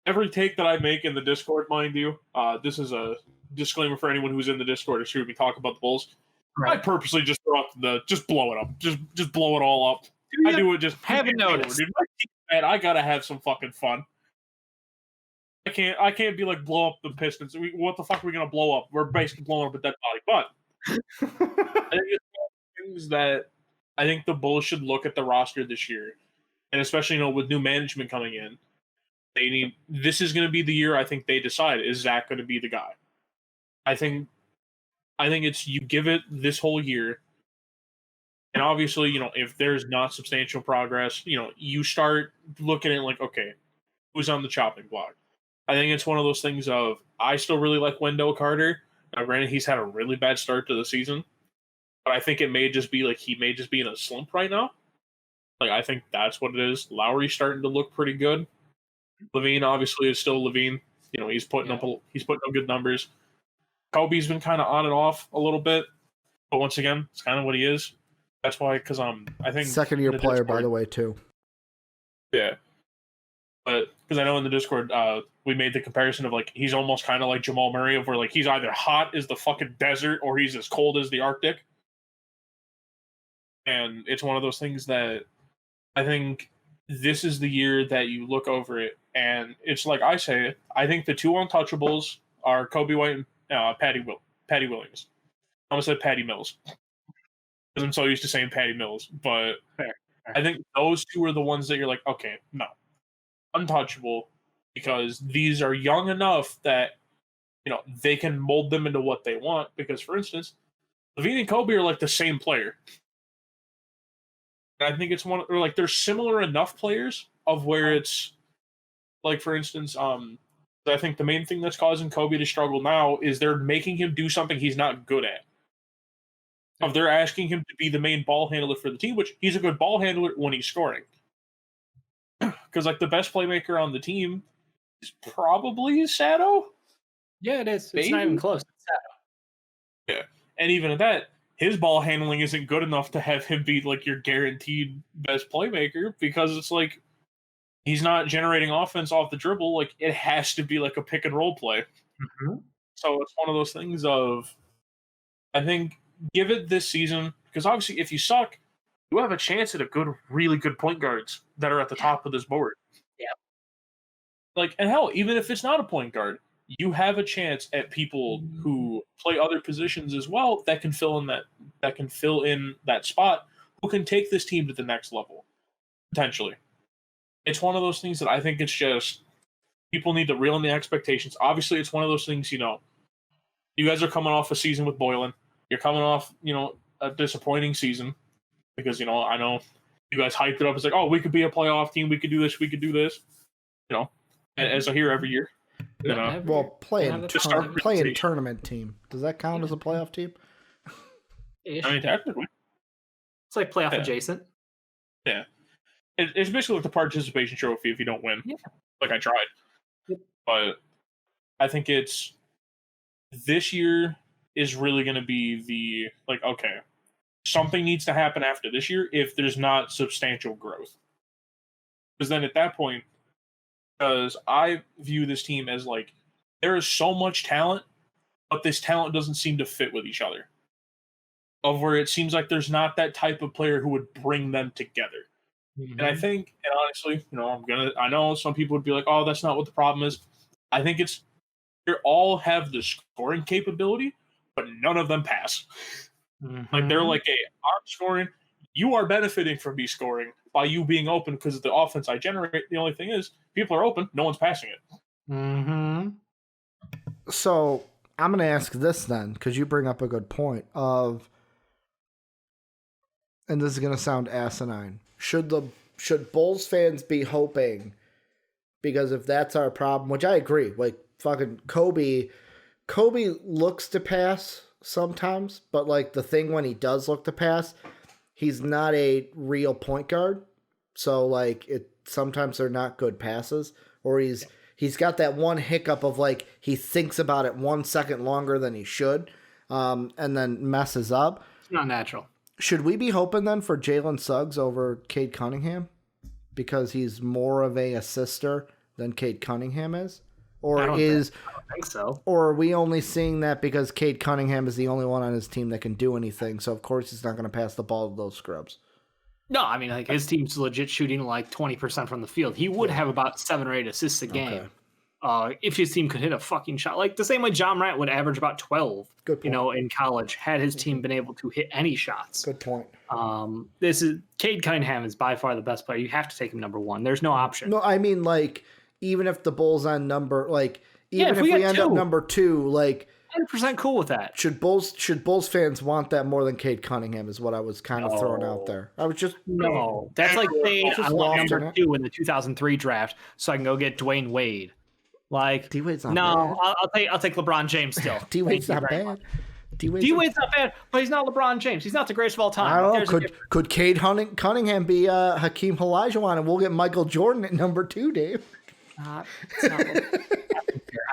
[SPEAKER 3] Every take that I make in the Discord, mind you, this is a disclaimer for anyone who's in the Discord or heard me talk about the Bulls. Right. I purposely just throw out just blow it up. Just blow it all up. I do it just
[SPEAKER 2] haven't noticed.
[SPEAKER 3] Dude, man, I gotta have some fucking fun. I can't be like blow up the Pistons. What the fuck are we gonna blow up? We're basically blowing up a dead body. But I think it's things that I think the Bulls should look at the roster this year, and especially with new management coming in, this is going to be the year I think they decide, is Zach going to be the guy? I think it's, you give it this whole year, And obviously, if there's not substantial progress, you start looking at like, okay, who's on the chopping block? I think it's one of those things of I still really like Wendell Carter. Now, granted, he's had a really bad start to the season, but I think it may just be like he may just be in a slump right now. Like I think that's what it is. Lowry's starting to look pretty good. Levine obviously is still Levine. He's putting up good numbers. Kobe's been kind of on and off a little bit, but once again, it's kind of what he is. That's why, because I think
[SPEAKER 1] second-year player, by the way, too.
[SPEAKER 3] Yeah, but because I know in the Discord, we made the comparison of like he's almost kind of like Jamal Murray, of where like he's either hot as the fucking desert or he's as cold as the Arctic. And it's one of those things that I think this is the year that you look over it, and it's like I say, I think the two untouchables are Kobe White and Patty Williams. I almost said Patty Mills. Because I'm so used to saying Patty Mills, but
[SPEAKER 2] Fair.
[SPEAKER 3] I think those two are the ones that you're like, okay, no, untouchable, because these are young enough that they can mold them into what they want. Because, for instance, Levine and Kobe are like the same player. And I think it's one, or like they're similar enough players of where it's like, for instance, I think the main thing that's causing Kobe to struggle now is they're making him do something he's not good at. Of they're asking him to be the main ball handler for the team, which he's a good ball handler when he's scoring. Because like the best playmaker on the team is probably Sato.
[SPEAKER 2] Yeah, it is.
[SPEAKER 3] Maybe?
[SPEAKER 2] It's not even close. It's Sato.
[SPEAKER 3] Yeah, and even at that, his ball handling isn't good enough to have him be like your guaranteed best playmaker, because it's like he's not generating offense off the dribble. Like it has to be like a pick and roll play.
[SPEAKER 2] Mm-hmm.
[SPEAKER 3] So it's one of those things of, I think, give it this season, because obviously if you suck, you have a chance at really good point guards that are at the top of this board.
[SPEAKER 2] Yeah.
[SPEAKER 3] Like, and hell, even if it's not a point guard, you have a chance at people who play other positions as well that can fill in that spot, who can take this team to the next level, potentially. It's one of those things that I think it's just people need to reel in the expectations. Obviously, it's one of those things, you guys are coming off a season with Boylan. You're coming off, a disappointing season, because, I know you guys hyped it up. It's like, oh, we could be a playoff team. We could do this. We could do this. As I hear every year.
[SPEAKER 1] Well, playing tournament team. Does that count as a playoff team?
[SPEAKER 2] Ish.
[SPEAKER 3] I mean, technically.
[SPEAKER 2] It's like playoff adjacent.
[SPEAKER 3] Yeah. It's basically like the participation trophy if you don't win.
[SPEAKER 2] Yeah.
[SPEAKER 3] Like I tried.
[SPEAKER 2] Yep.
[SPEAKER 3] But I think this year is really going to be the, like, okay, something needs to happen after this year if there's not substantial growth. Because then at that point, because I view this team as like, there is so much talent, but this talent doesn't seem to fit with each other. Of where it seems like there's not that type of player who would bring them together. Mm-hmm. And I think, and honestly, I know some people would be like, oh, that's not what the problem is. I think it's, they all have the scoring capability, but none of them pass. Mm-hmm. Like they're like, I'm scoring, you are benefiting from me scoring by you being open because of the offense I generate. The only thing is, people are open, no one's passing it.
[SPEAKER 1] Mm-hmm. So I'm going to ask this then, because you bring up a good point of, and this is going to sound asinine, should Bulls fans be hoping, because if that's our problem, which I agree, like fucking Kobe looks to pass sometimes, but like the thing when he does look to pass, he's not a real point guard. So like sometimes they're not good passes, or he's got that one hiccup of like he thinks about it 1 second longer than he should, and then messes up.
[SPEAKER 2] It's not natural.
[SPEAKER 1] Should we be hoping then for Jalen Suggs over Cade Cunningham because he's more of a assister than Cade Cunningham is? Or
[SPEAKER 2] I don't think so.
[SPEAKER 1] Or are we only seeing that because Cade Cunningham is the only one on his team that can do anything, so of course he's not going to pass the ball to those scrubs?
[SPEAKER 2] No, I mean, like his team's legit shooting like 20% from the field. He would have about 7 or 8 assists a game. If his team could hit a fucking shot. Like the same way John Morant would average about 12, in college, had his team been able to hit any shots.
[SPEAKER 1] Good point.
[SPEAKER 2] Cade Cunningham is by far the best player. You have to take him number 1. There's no option.
[SPEAKER 1] No, I mean, like, even if the Bulls on number, like, even if we end up number 2, like,
[SPEAKER 2] 100% cool with that.
[SPEAKER 1] Should Bulls fans want that more than Cade Cunningham is what I was kind of throwing out there. I was just
[SPEAKER 2] no. That's like saying I want number 2 in the 2003 draft so I can go get Dwayne Wade. Like
[SPEAKER 1] D-Wade's not
[SPEAKER 2] no,
[SPEAKER 1] bad.
[SPEAKER 2] I'll take LeBron James still.
[SPEAKER 1] D-Wade's not bad.
[SPEAKER 2] D-Wade's not bad, but he's not LeBron James. He's not the greatest of all time.
[SPEAKER 1] I don't know. Could Cade Cunningham be Hakeem Olajuwon, and we'll get Michael Jordan at number 2, Dave?
[SPEAKER 2] It's not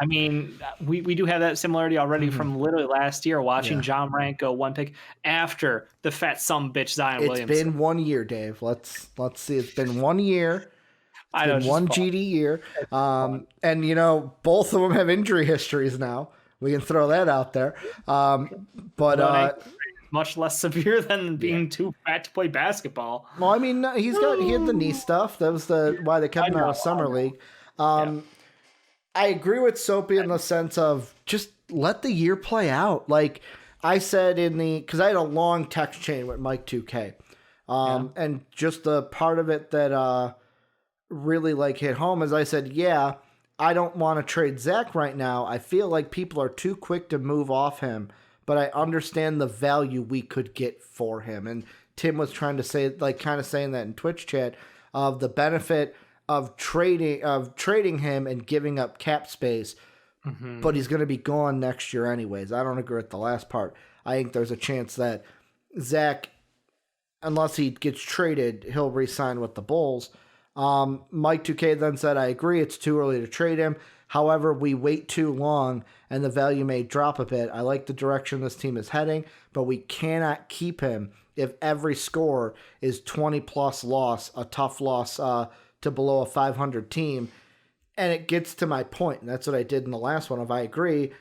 [SPEAKER 2] I mean, we do have that similarity already from literally last year, watching John Morant go 1 pick after the fat bitch Zion Williamson.
[SPEAKER 1] It's been 1 year, Dave. Let's see. It's been 1 year. It's been one GD year. And, you know, both of them have injury histories now. We can throw that out there. But
[SPEAKER 2] much less severe than being too fat to play basketball.
[SPEAKER 1] Well, I mean, he had the knee stuff. That was why they kept him out of summer league. I agree with Soapy in the sense of just let the year play out. Like I said because I had a long text chain with Mike 2K. And just the part of it that really like hit home is I said, I don't want to trade Zach right now. I feel like people are too quick to move off him, but I understand the value we could get for him. And Tim was trying to say, like, kind of saying that in Twitch chat of the benefit of trading him and giving up cap space, but he's going to be gone next year anyways. I don't agree with the last part. I think there's a chance that Zach, unless he gets traded, he'll re-sign with the Bulls. Mike 2K then said, I agree, it's too early to trade him. However, we wait too long and the value may drop a bit. I like the direction this team is heading, but we cannot keep him if every score is 20-plus loss, a tough loss to below a 500 team. And it gets to my point, and that's what I did in the last one. If I agree,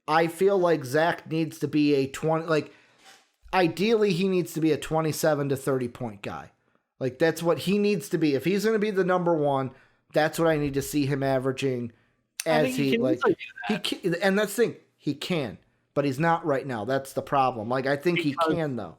[SPEAKER 1] I feel like Zach needs to be a 20, like, ideally he needs to be a 27 to 30 point guy. Like, that's what he needs to be. If he's going to be the number 1, that's what I need to see him averaging as he like. And that's the thing, he can, but he's not right now. That's the problem. Like, I think he can though.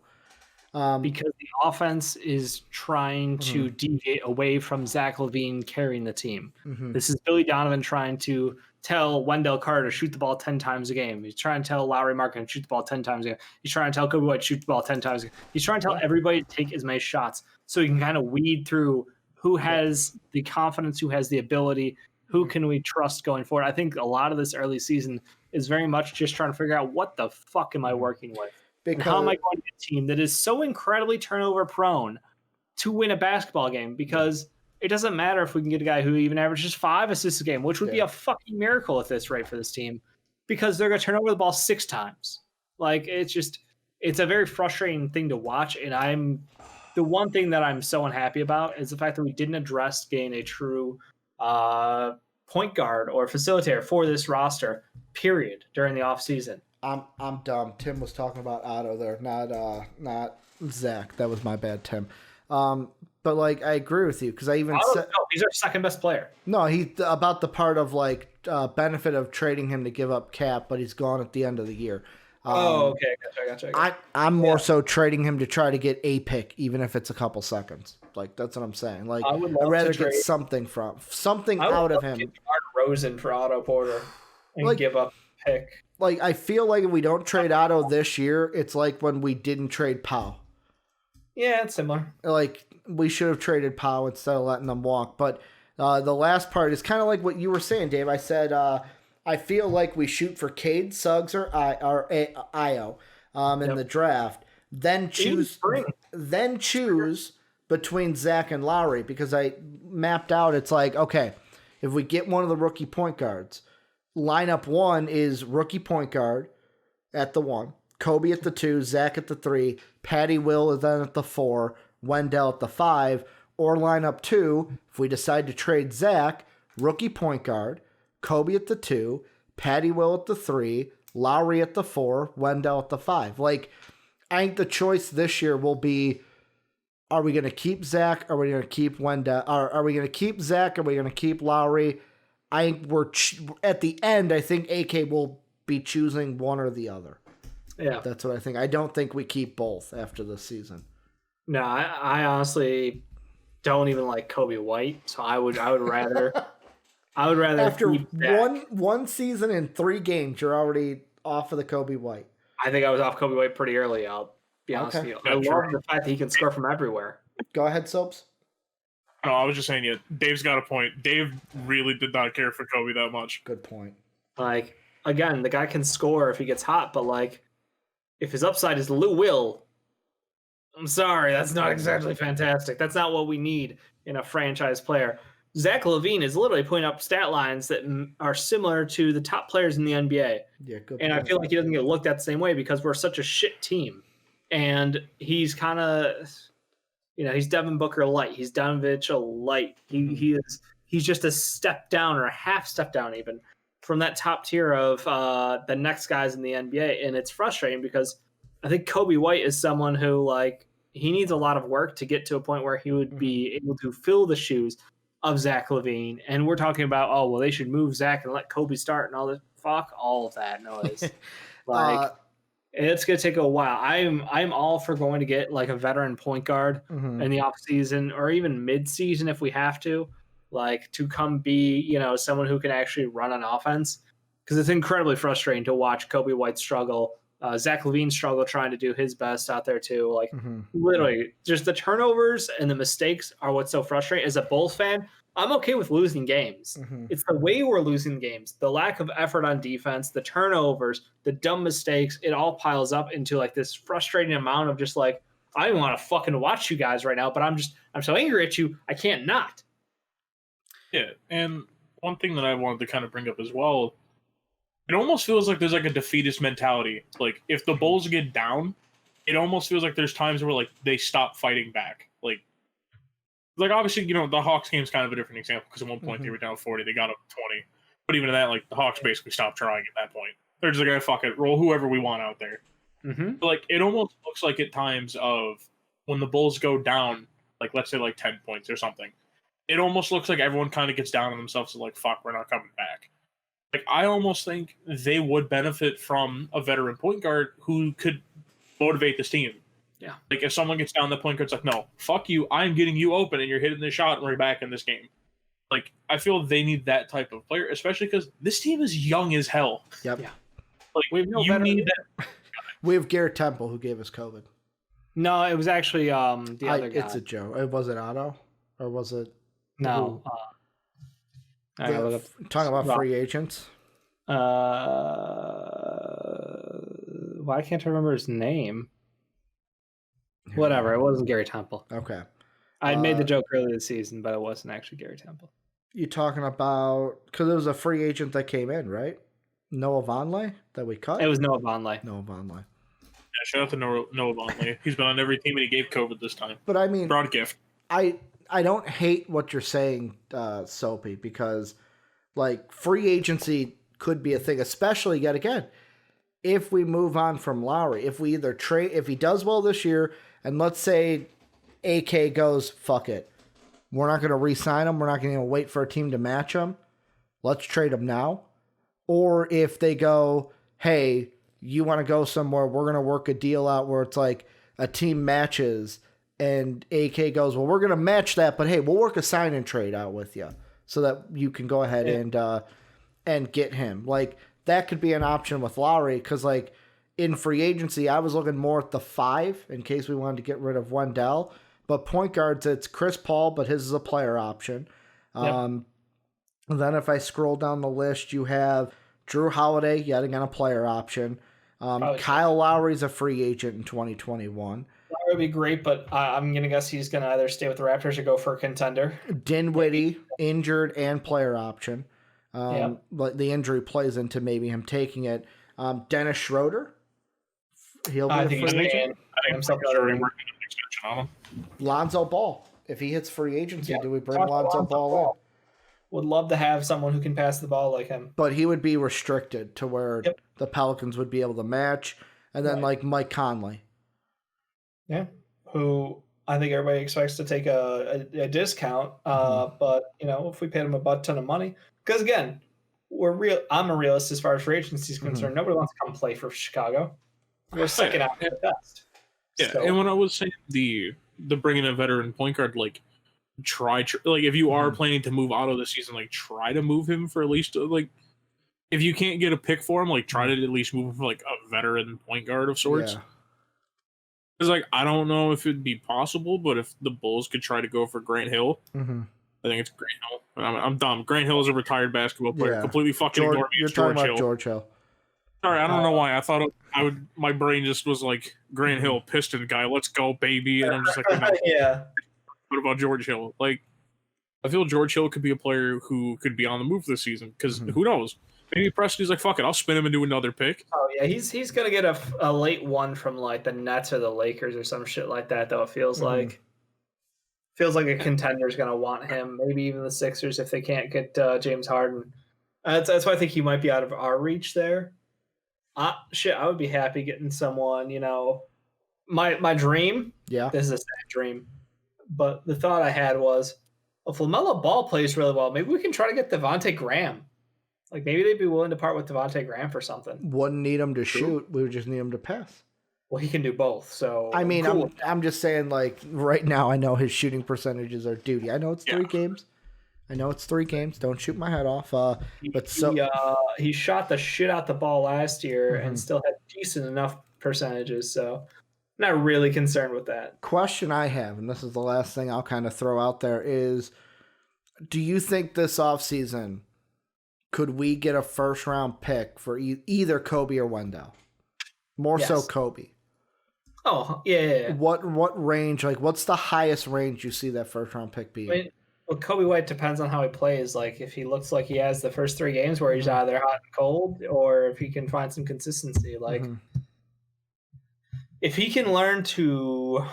[SPEAKER 2] Because the offense is trying to deviate away from Zach LaVine carrying the team. This is Billy Donovan trying to tell Wendell Carter to shoot the ball 10 times a game. He's trying to tell Lowry Markin to shoot the ball 10 times a game. He's trying to tell Kobe White to shoot the ball 10 times a game. He's trying to tell everybody to take as many shots so he can kind of weed through who has the confidence, who has the ability, who can we trust going forward. I think a lot of this early season is very much just trying to figure out what the fuck am I working with? Because how am I going to get a team that is so incredibly turnover prone to win a basketball game? Because it doesn't matter if we can get a guy who even averages 5 assists a game, which would be a fucking miracle at this rate for this team, because they're going to turn over the ball 6 times. Like, it's a very frustrating thing to watch. And the one thing that I'm so unhappy about is the fact that we didn't address getting a true point guard or facilitator for this roster, period, during the offseason.
[SPEAKER 1] I'm dumb. Tim was talking about Otto there, not Zach. That was my bad, Tim. But like, I agree with you because I even said
[SPEAKER 2] he's our second best player.
[SPEAKER 1] No, he about the part of like benefit of trading him to give up cap, but he's gone at the end of the year.
[SPEAKER 2] Okay, gotcha.
[SPEAKER 1] I'm more so trading him to try to get a pick, even if it's a couple seconds. Like, that's what I'm saying. Like, I'd rather get something out of him.
[SPEAKER 2] Get DeMar DeRozan for Otto Porter and give up a pick.
[SPEAKER 1] Like, I feel like if we don't trade Otto this year, it's like when we didn't trade Powell.
[SPEAKER 2] Yeah, it's similar.
[SPEAKER 1] Like, we should have traded Powell instead of letting them walk. But the last part is kind of like what you were saying, Dave. I said I feel like we shoot for Cade, Suggs, or Io in the draft, then choose between Zach and Lowry, because I mapped out it's like, okay, if we get one of the rookie point guards, lineup 1 is rookie point guard at the 1, Kobe at the 2, Zach at the 3, Patty Will is then at the 4, Wendell at the 5, or lineup 2, if we decide to trade Zach, rookie point guard, Kobe at the 2, Patty Will at the 3, Lowry at the 4, Wendell at the 5. Like, I think the choice this year will be, are we going to keep Zach? Are we going to keep Wendell? Are we going to keep Zach? Are we going to keep Lowry? I think at the end, I think AK will be choosing one or the other.
[SPEAKER 2] Yeah.
[SPEAKER 1] That's what I think. I don't think we keep both after this season.
[SPEAKER 2] No, I honestly don't even like Kobe White, so I would rather after
[SPEAKER 1] one season and 3 games, you're already off of the Kobe White?
[SPEAKER 2] I think I was off Kobe White pretty early. I'll be honest with you. I love the fact that he can score from everywhere.
[SPEAKER 1] Go ahead, Soaps.
[SPEAKER 3] No, I was just saying, Dave's got a point. Dave really did not care for Kobe that much.
[SPEAKER 1] Good point.
[SPEAKER 2] Like, again, the guy can score if he gets hot, but like, if his upside is Lou Will, I'm sorry, that's not exactly fantastic. That's not what we need in a franchise player. Zach LaVine is literally putting up stat lines that are similar to the top players in the NBA.
[SPEAKER 1] Yeah, good
[SPEAKER 2] and
[SPEAKER 1] point.
[SPEAKER 2] I feel like he doesn't get looked at the same way because we're such a shit team. And he's kind of, he's Devin Booker light. He's Donovich light. He's just a step down or a half step down even from that top tier of the next guys in the NBA. And it's frustrating because I think Kobe White is someone who, like, he needs a lot of work to get to a point where he would be able to fill the shoes of Zach LaVine. And we're talking about, oh, well, they should move Zach and let Kobe start and all this. Fuck all of that noise. Like, it's going to take a while. I'm all for going to get like a veteran point guard in the offseason or even mid-season if we have to, like, to come be, someone who can actually run an offense. Because it's incredibly frustrating to watch Kobe White struggle, Zach LaVine struggle trying to do his best out there too. Like, literally, just the turnovers and the mistakes are what's so frustrating. As a Bulls fan, I'm okay with losing games. It's the way we're losing games, the lack of effort on defense, the turnovers, the dumb mistakes. It all piles up into like this frustrating amount of just like, I don't want to fucking watch you guys right now, but I'm so angry at you, I can't not.
[SPEAKER 3] Yeah, and one thing that I wanted to kind of bring up as well, it almost feels like there's like a defeatist mentality. Like, if the Bulls get down, it almost feels like there's times where like they stop fighting back. Like obviously, the Hawks game's kind of a different example because at one point they were down 40, they got up 20. But even at that, like, the Hawks basically stopped trying at that point. They're just like, fuck it, roll whoever we want out there. But like, it almost looks like at times of when the Bulls go down, like let's say like 10 points or something, it almost looks like everyone kind of gets down on themselves and like, fuck, we're not coming back. Like, I almost think they would benefit from a veteran point guard who could motivate this team.
[SPEAKER 2] Yeah.
[SPEAKER 3] Like, if someone gets down, the point guard's like, no, fuck you, I'm getting you open and you're hitting the shot and we're back in this game. Like, I feel they need that type of player, especially because this team is young as hell.
[SPEAKER 1] Yep.
[SPEAKER 2] Yeah.
[SPEAKER 3] Like, you need that.
[SPEAKER 1] We have Garrett Temple who gave us COVID.
[SPEAKER 2] No, it was actually the other guy.
[SPEAKER 1] It's a joke. Was it Otto? Or was it...
[SPEAKER 2] No.
[SPEAKER 1] Talking about free agents?
[SPEAKER 2] Why can't I remember his name? Whatever, it wasn't Gary Temple.
[SPEAKER 1] Okay.
[SPEAKER 2] I made the joke earlier this season, but it wasn't actually Gary Temple.
[SPEAKER 1] You talking about... Because it was a free agent that came in, right? Noah Vonleh that we cut?
[SPEAKER 2] It was Noah Vonleh.
[SPEAKER 3] Yeah, shout out to Noah Vonleh. He's been on every team and he gave COVID this time.
[SPEAKER 1] But I mean...
[SPEAKER 3] Brought a gift.
[SPEAKER 1] I don't hate what you're saying, Soapy, because like free agency could be a thing, especially yet again, if we move on from Lowry. If we either trade... If he does well this year... And let's say AK goes, fuck it. We're not going to re-sign him. We're not going to wait for a team to match him. Let's trade him now. Or if they go, hey, you want to go somewhere, we're going to work a deal out where it's like a team matches and AK goes, well, we're going to match that, but hey, we'll work a sign and trade out with you so that you can go ahead and get him. Like, that could be an option with Lowry because, like, in free agency, I was looking more at the 5 in case we wanted to get rid of Wendell. But point guards, it's Chris Paul, but his is a player option. Then if I scroll down the list, you have Drew Holiday, yet again a player option. Kyle Lowry's a free agent in 2021.
[SPEAKER 2] Lowry would be great, but I'm going to guess he's going to either stay with the Raptors or go for a contender.
[SPEAKER 1] Dinwiddie, injured and player option. But the injury plays into maybe him taking it. Dennis Schroeder. He'll be a free agent.
[SPEAKER 3] I think I'm already working on an extension on him.
[SPEAKER 1] Lonzo Ball. If he hits free agency, do we bring Lonzo Ball in?
[SPEAKER 2] Would love to have someone who can pass the ball like him.
[SPEAKER 1] But he would be restricted to where the Pelicans would be able to match. And then like Mike Conley.
[SPEAKER 2] Yeah. Who I think everybody expects to take a discount. But, if we paid him a butt ton of money. Because, again, I'm a realist as far as free agency is concerned. Nobody wants to come play for Chicago. We're second out at best.
[SPEAKER 3] Yeah, so. And when I was saying the bringing a veteran point guard, like, try like if you are planning to move Otto this season, like, try to move him for at least like if you can't get a pick for him, like try to at least move him for like a veteran point guard of sorts.
[SPEAKER 1] Yeah.
[SPEAKER 3] Because like I don't know if it'd be possible, but if the Bulls could try to go for Grant Hill, I think it's Grant Hill. I'm dumb. Grant Hill is a retired basketball player. Completely fucking ignore me.
[SPEAKER 1] You're talking about George Hill.
[SPEAKER 3] Sorry, I don't know why. I thought I would. My brain just was like Grant Hill, Piston guy. Let's go, baby. And I'm just like,
[SPEAKER 2] yeah.
[SPEAKER 3] What about George Hill? Like, I feel George Hill could be a player who could be on the move this season. Because who knows? Maybe Presti's like, fuck it, I'll spin him into another pick.
[SPEAKER 2] Oh yeah, he's gonna get a late one from like the Nets or the Lakers or some shit like that. Though it feels like a contender's gonna want him. Maybe even the Sixers if they can't get James Harden. That's why I think he might be out of our reach there. I would be happy getting someone. You know, my dream. Yeah, this is a sad dream, but the thought I had was, if LaMelo Ball plays really well, maybe we can try to get Devontae Graham. Like, maybe they'd be willing to part with Devontae Graham for something.
[SPEAKER 1] Wouldn't need him to shoot. We would just need him to pass.
[SPEAKER 2] Well, he can do both. So
[SPEAKER 1] I mean, cool. I'm just saying, like, right now I know his shooting percentages are duty. I know it's 3 games. Don't shoot my head off.
[SPEAKER 2] He shot the shit out the ball last year and still had decent enough percentages. So I'm not really concerned with that.
[SPEAKER 1] Question I have, and this is the last thing I'll kind of throw out there, is do you think this offseason could we get a first-round pick for either Kobe or Wendell? More so Kobe.
[SPEAKER 2] Oh, yeah.
[SPEAKER 1] What range, like, what's the highest range you see that first-round pick being?
[SPEAKER 2] I mean, well, Kobe White depends on how he plays. Like, if he looks like he has the first 3 games where he's either hot and cold, or if he can find some consistency. Like, if he can learn to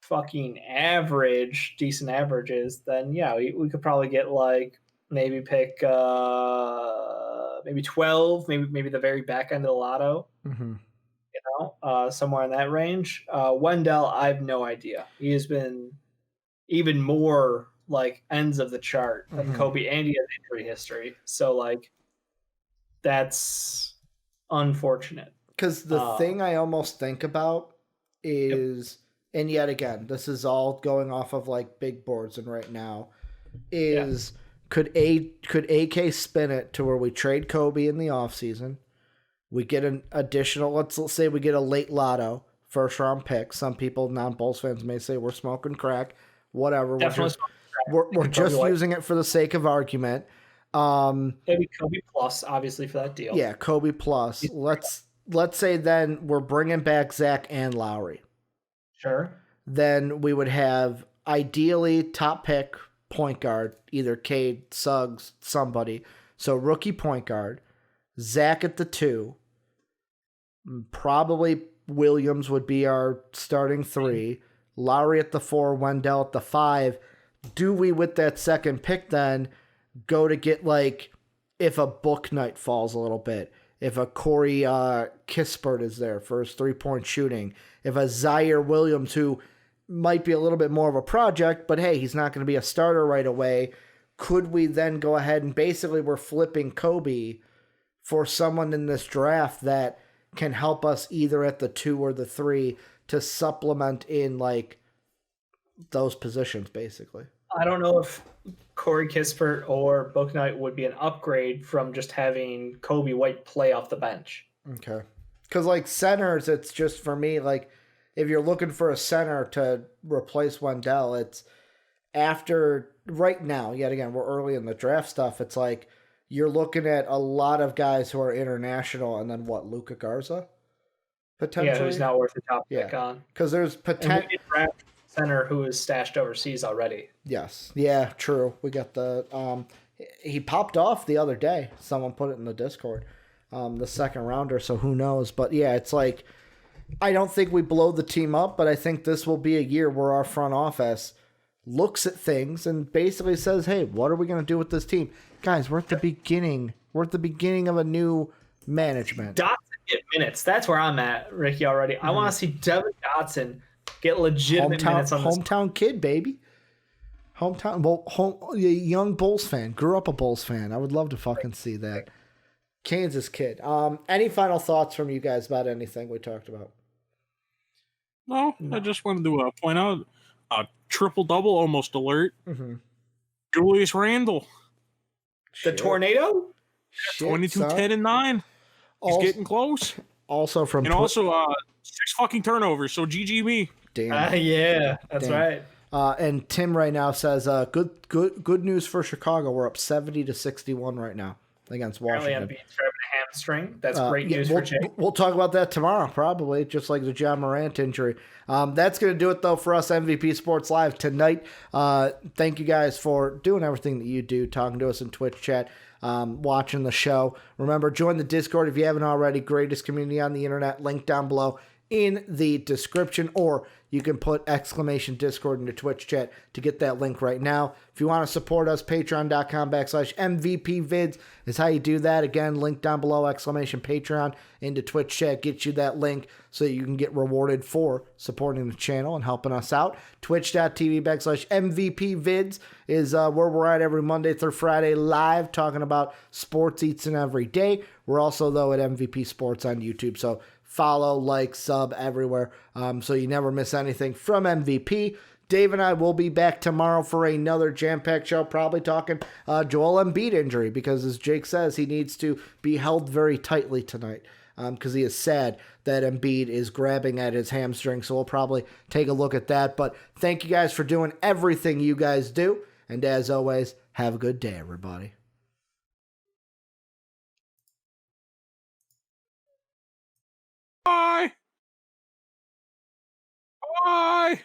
[SPEAKER 2] fucking average decent averages, then, yeah, we could probably get, like, maybe pick maybe 12, maybe the very back end of the lotto. You know, somewhere in that range. Wendell, I have no idea. He has been even more like ends of the chart than Kobe, and he has injury history. So like, that's unfortunate.
[SPEAKER 1] Because the thing I almost think about is, and yet again, this is all going off of like big boards, and right now is could AK spin it to where we trade Kobe in the offseason? We get an additional, let's say we get a late lotto first round pick. Some people, non-Bulls fans, may say we're smoking crack. Whatever. We're just using it for the sake of argument.
[SPEAKER 2] Maybe Kobe plus, obviously, for that deal.
[SPEAKER 1] Yeah, Kobe plus. Let's say then we're bringing back Zach and Lowry.
[SPEAKER 2] Sure.
[SPEAKER 1] Then we would have ideally top pick point guard, either Cade, Suggs, somebody. So rookie point guard, Zach at the 2. Probably Williams would be our starting 3. Lowry at the 4, Wendell at the 5. Do we, with that second pick, then go to get, like, if a Book Knight falls a little bit, if a Corey Kispert is there for his 3-point shooting, if a Zaire Williams, who might be a little bit more of a project, but hey, he's not going to be a starter right away, could we then go ahead and basically we're flipping Kobe for someone in this draft that can help us either at the 2 or the 3 to supplement in, like, those positions, basically.
[SPEAKER 2] I don't know if Corey Kispert or Book Knight would be an upgrade from just having Kobe White play off the bench.
[SPEAKER 1] Okay. Because, like, centers, it's just, for me, like, if you're looking for a center to replace Wendell, it's after, right now, yet again, we're early in the draft stuff, it's like, you're looking at a lot of guys who are international, and then what, Luka Garza? Potentially?
[SPEAKER 2] Yeah, who's not worth the top pick on.
[SPEAKER 1] Because there's potential
[SPEAKER 2] center who is stashed overseas already.
[SPEAKER 1] Yes. Yeah, true. We got the he popped off the other day. Someone put it in the Discord. The second rounder, so who knows? But yeah, it's like I don't think we blow the team up, but I think this will be a year where our front office looks at things and basically says, "Hey, what are we going to do with this team?" Guys, we're at the beginning. We're at the beginning of a new management.
[SPEAKER 2] Dotson get minutes. That's where I'm at, Ricky, already. I want to see Devin Dotson get legitimate minutes on this.
[SPEAKER 1] Hometown kid, baby. Young Bulls fan. Grew up a Bulls fan. I would love to fucking see that. Kansas kid. Any final thoughts from you guys about anything we talked about?
[SPEAKER 3] No. I just wanted to point out a triple-double almost alert. Julius Randle.
[SPEAKER 2] The tornado?
[SPEAKER 1] Shit,
[SPEAKER 3] 22,
[SPEAKER 1] son.
[SPEAKER 3] 10, and 9. He's
[SPEAKER 1] Also,
[SPEAKER 3] getting close.
[SPEAKER 1] also from
[SPEAKER 3] And also 6 fucking turnovers. So GG me.
[SPEAKER 1] damn.
[SPEAKER 2] Yeah, that's
[SPEAKER 1] Damn.
[SPEAKER 2] right.
[SPEAKER 1] And Tim right now says, good news for Chicago. We're up 70-61 right now against
[SPEAKER 2] Apparently
[SPEAKER 1] Washington.
[SPEAKER 2] Embiid's grabbing a hamstring. That's great news
[SPEAKER 1] we'll,
[SPEAKER 2] for Jake.
[SPEAKER 1] We'll talk about that tomorrow, probably, just like the John Morant injury. That's going to do it, though, for us MVP Sports Live tonight. Thank you guys for doing everything that you do, talking to us in Twitch chat, watching the show. Remember, join the Discord if you haven't already. Greatest community on the internet. Link down below in the description, or you can put !Discord into Twitch chat to get that link right now. If you want to support us, patreon.com/MVPvids is how you do that. Again, link down below, !Patreon into Twitch chat gets you that link so you can get rewarded for supporting the channel and helping us out. Twitch.tv/MVPvids is where we're at every Monday through Friday live talking about sports each and every day. We're also, though, at MVP Sports on YouTube, so follow, like, sub everywhere so you never miss anything from MVP. Dave and I will be back tomorrow for another jam-packed show, probably talking Joel Embiid injury, because as Jake says, he needs to be held very tightly tonight because he is sad that Embiid is grabbing at his hamstring, so we'll probably take a look at that. But thank you guys for doing everything you guys do, and as always, have a good day, everybody.
[SPEAKER 3] Bye. Bye.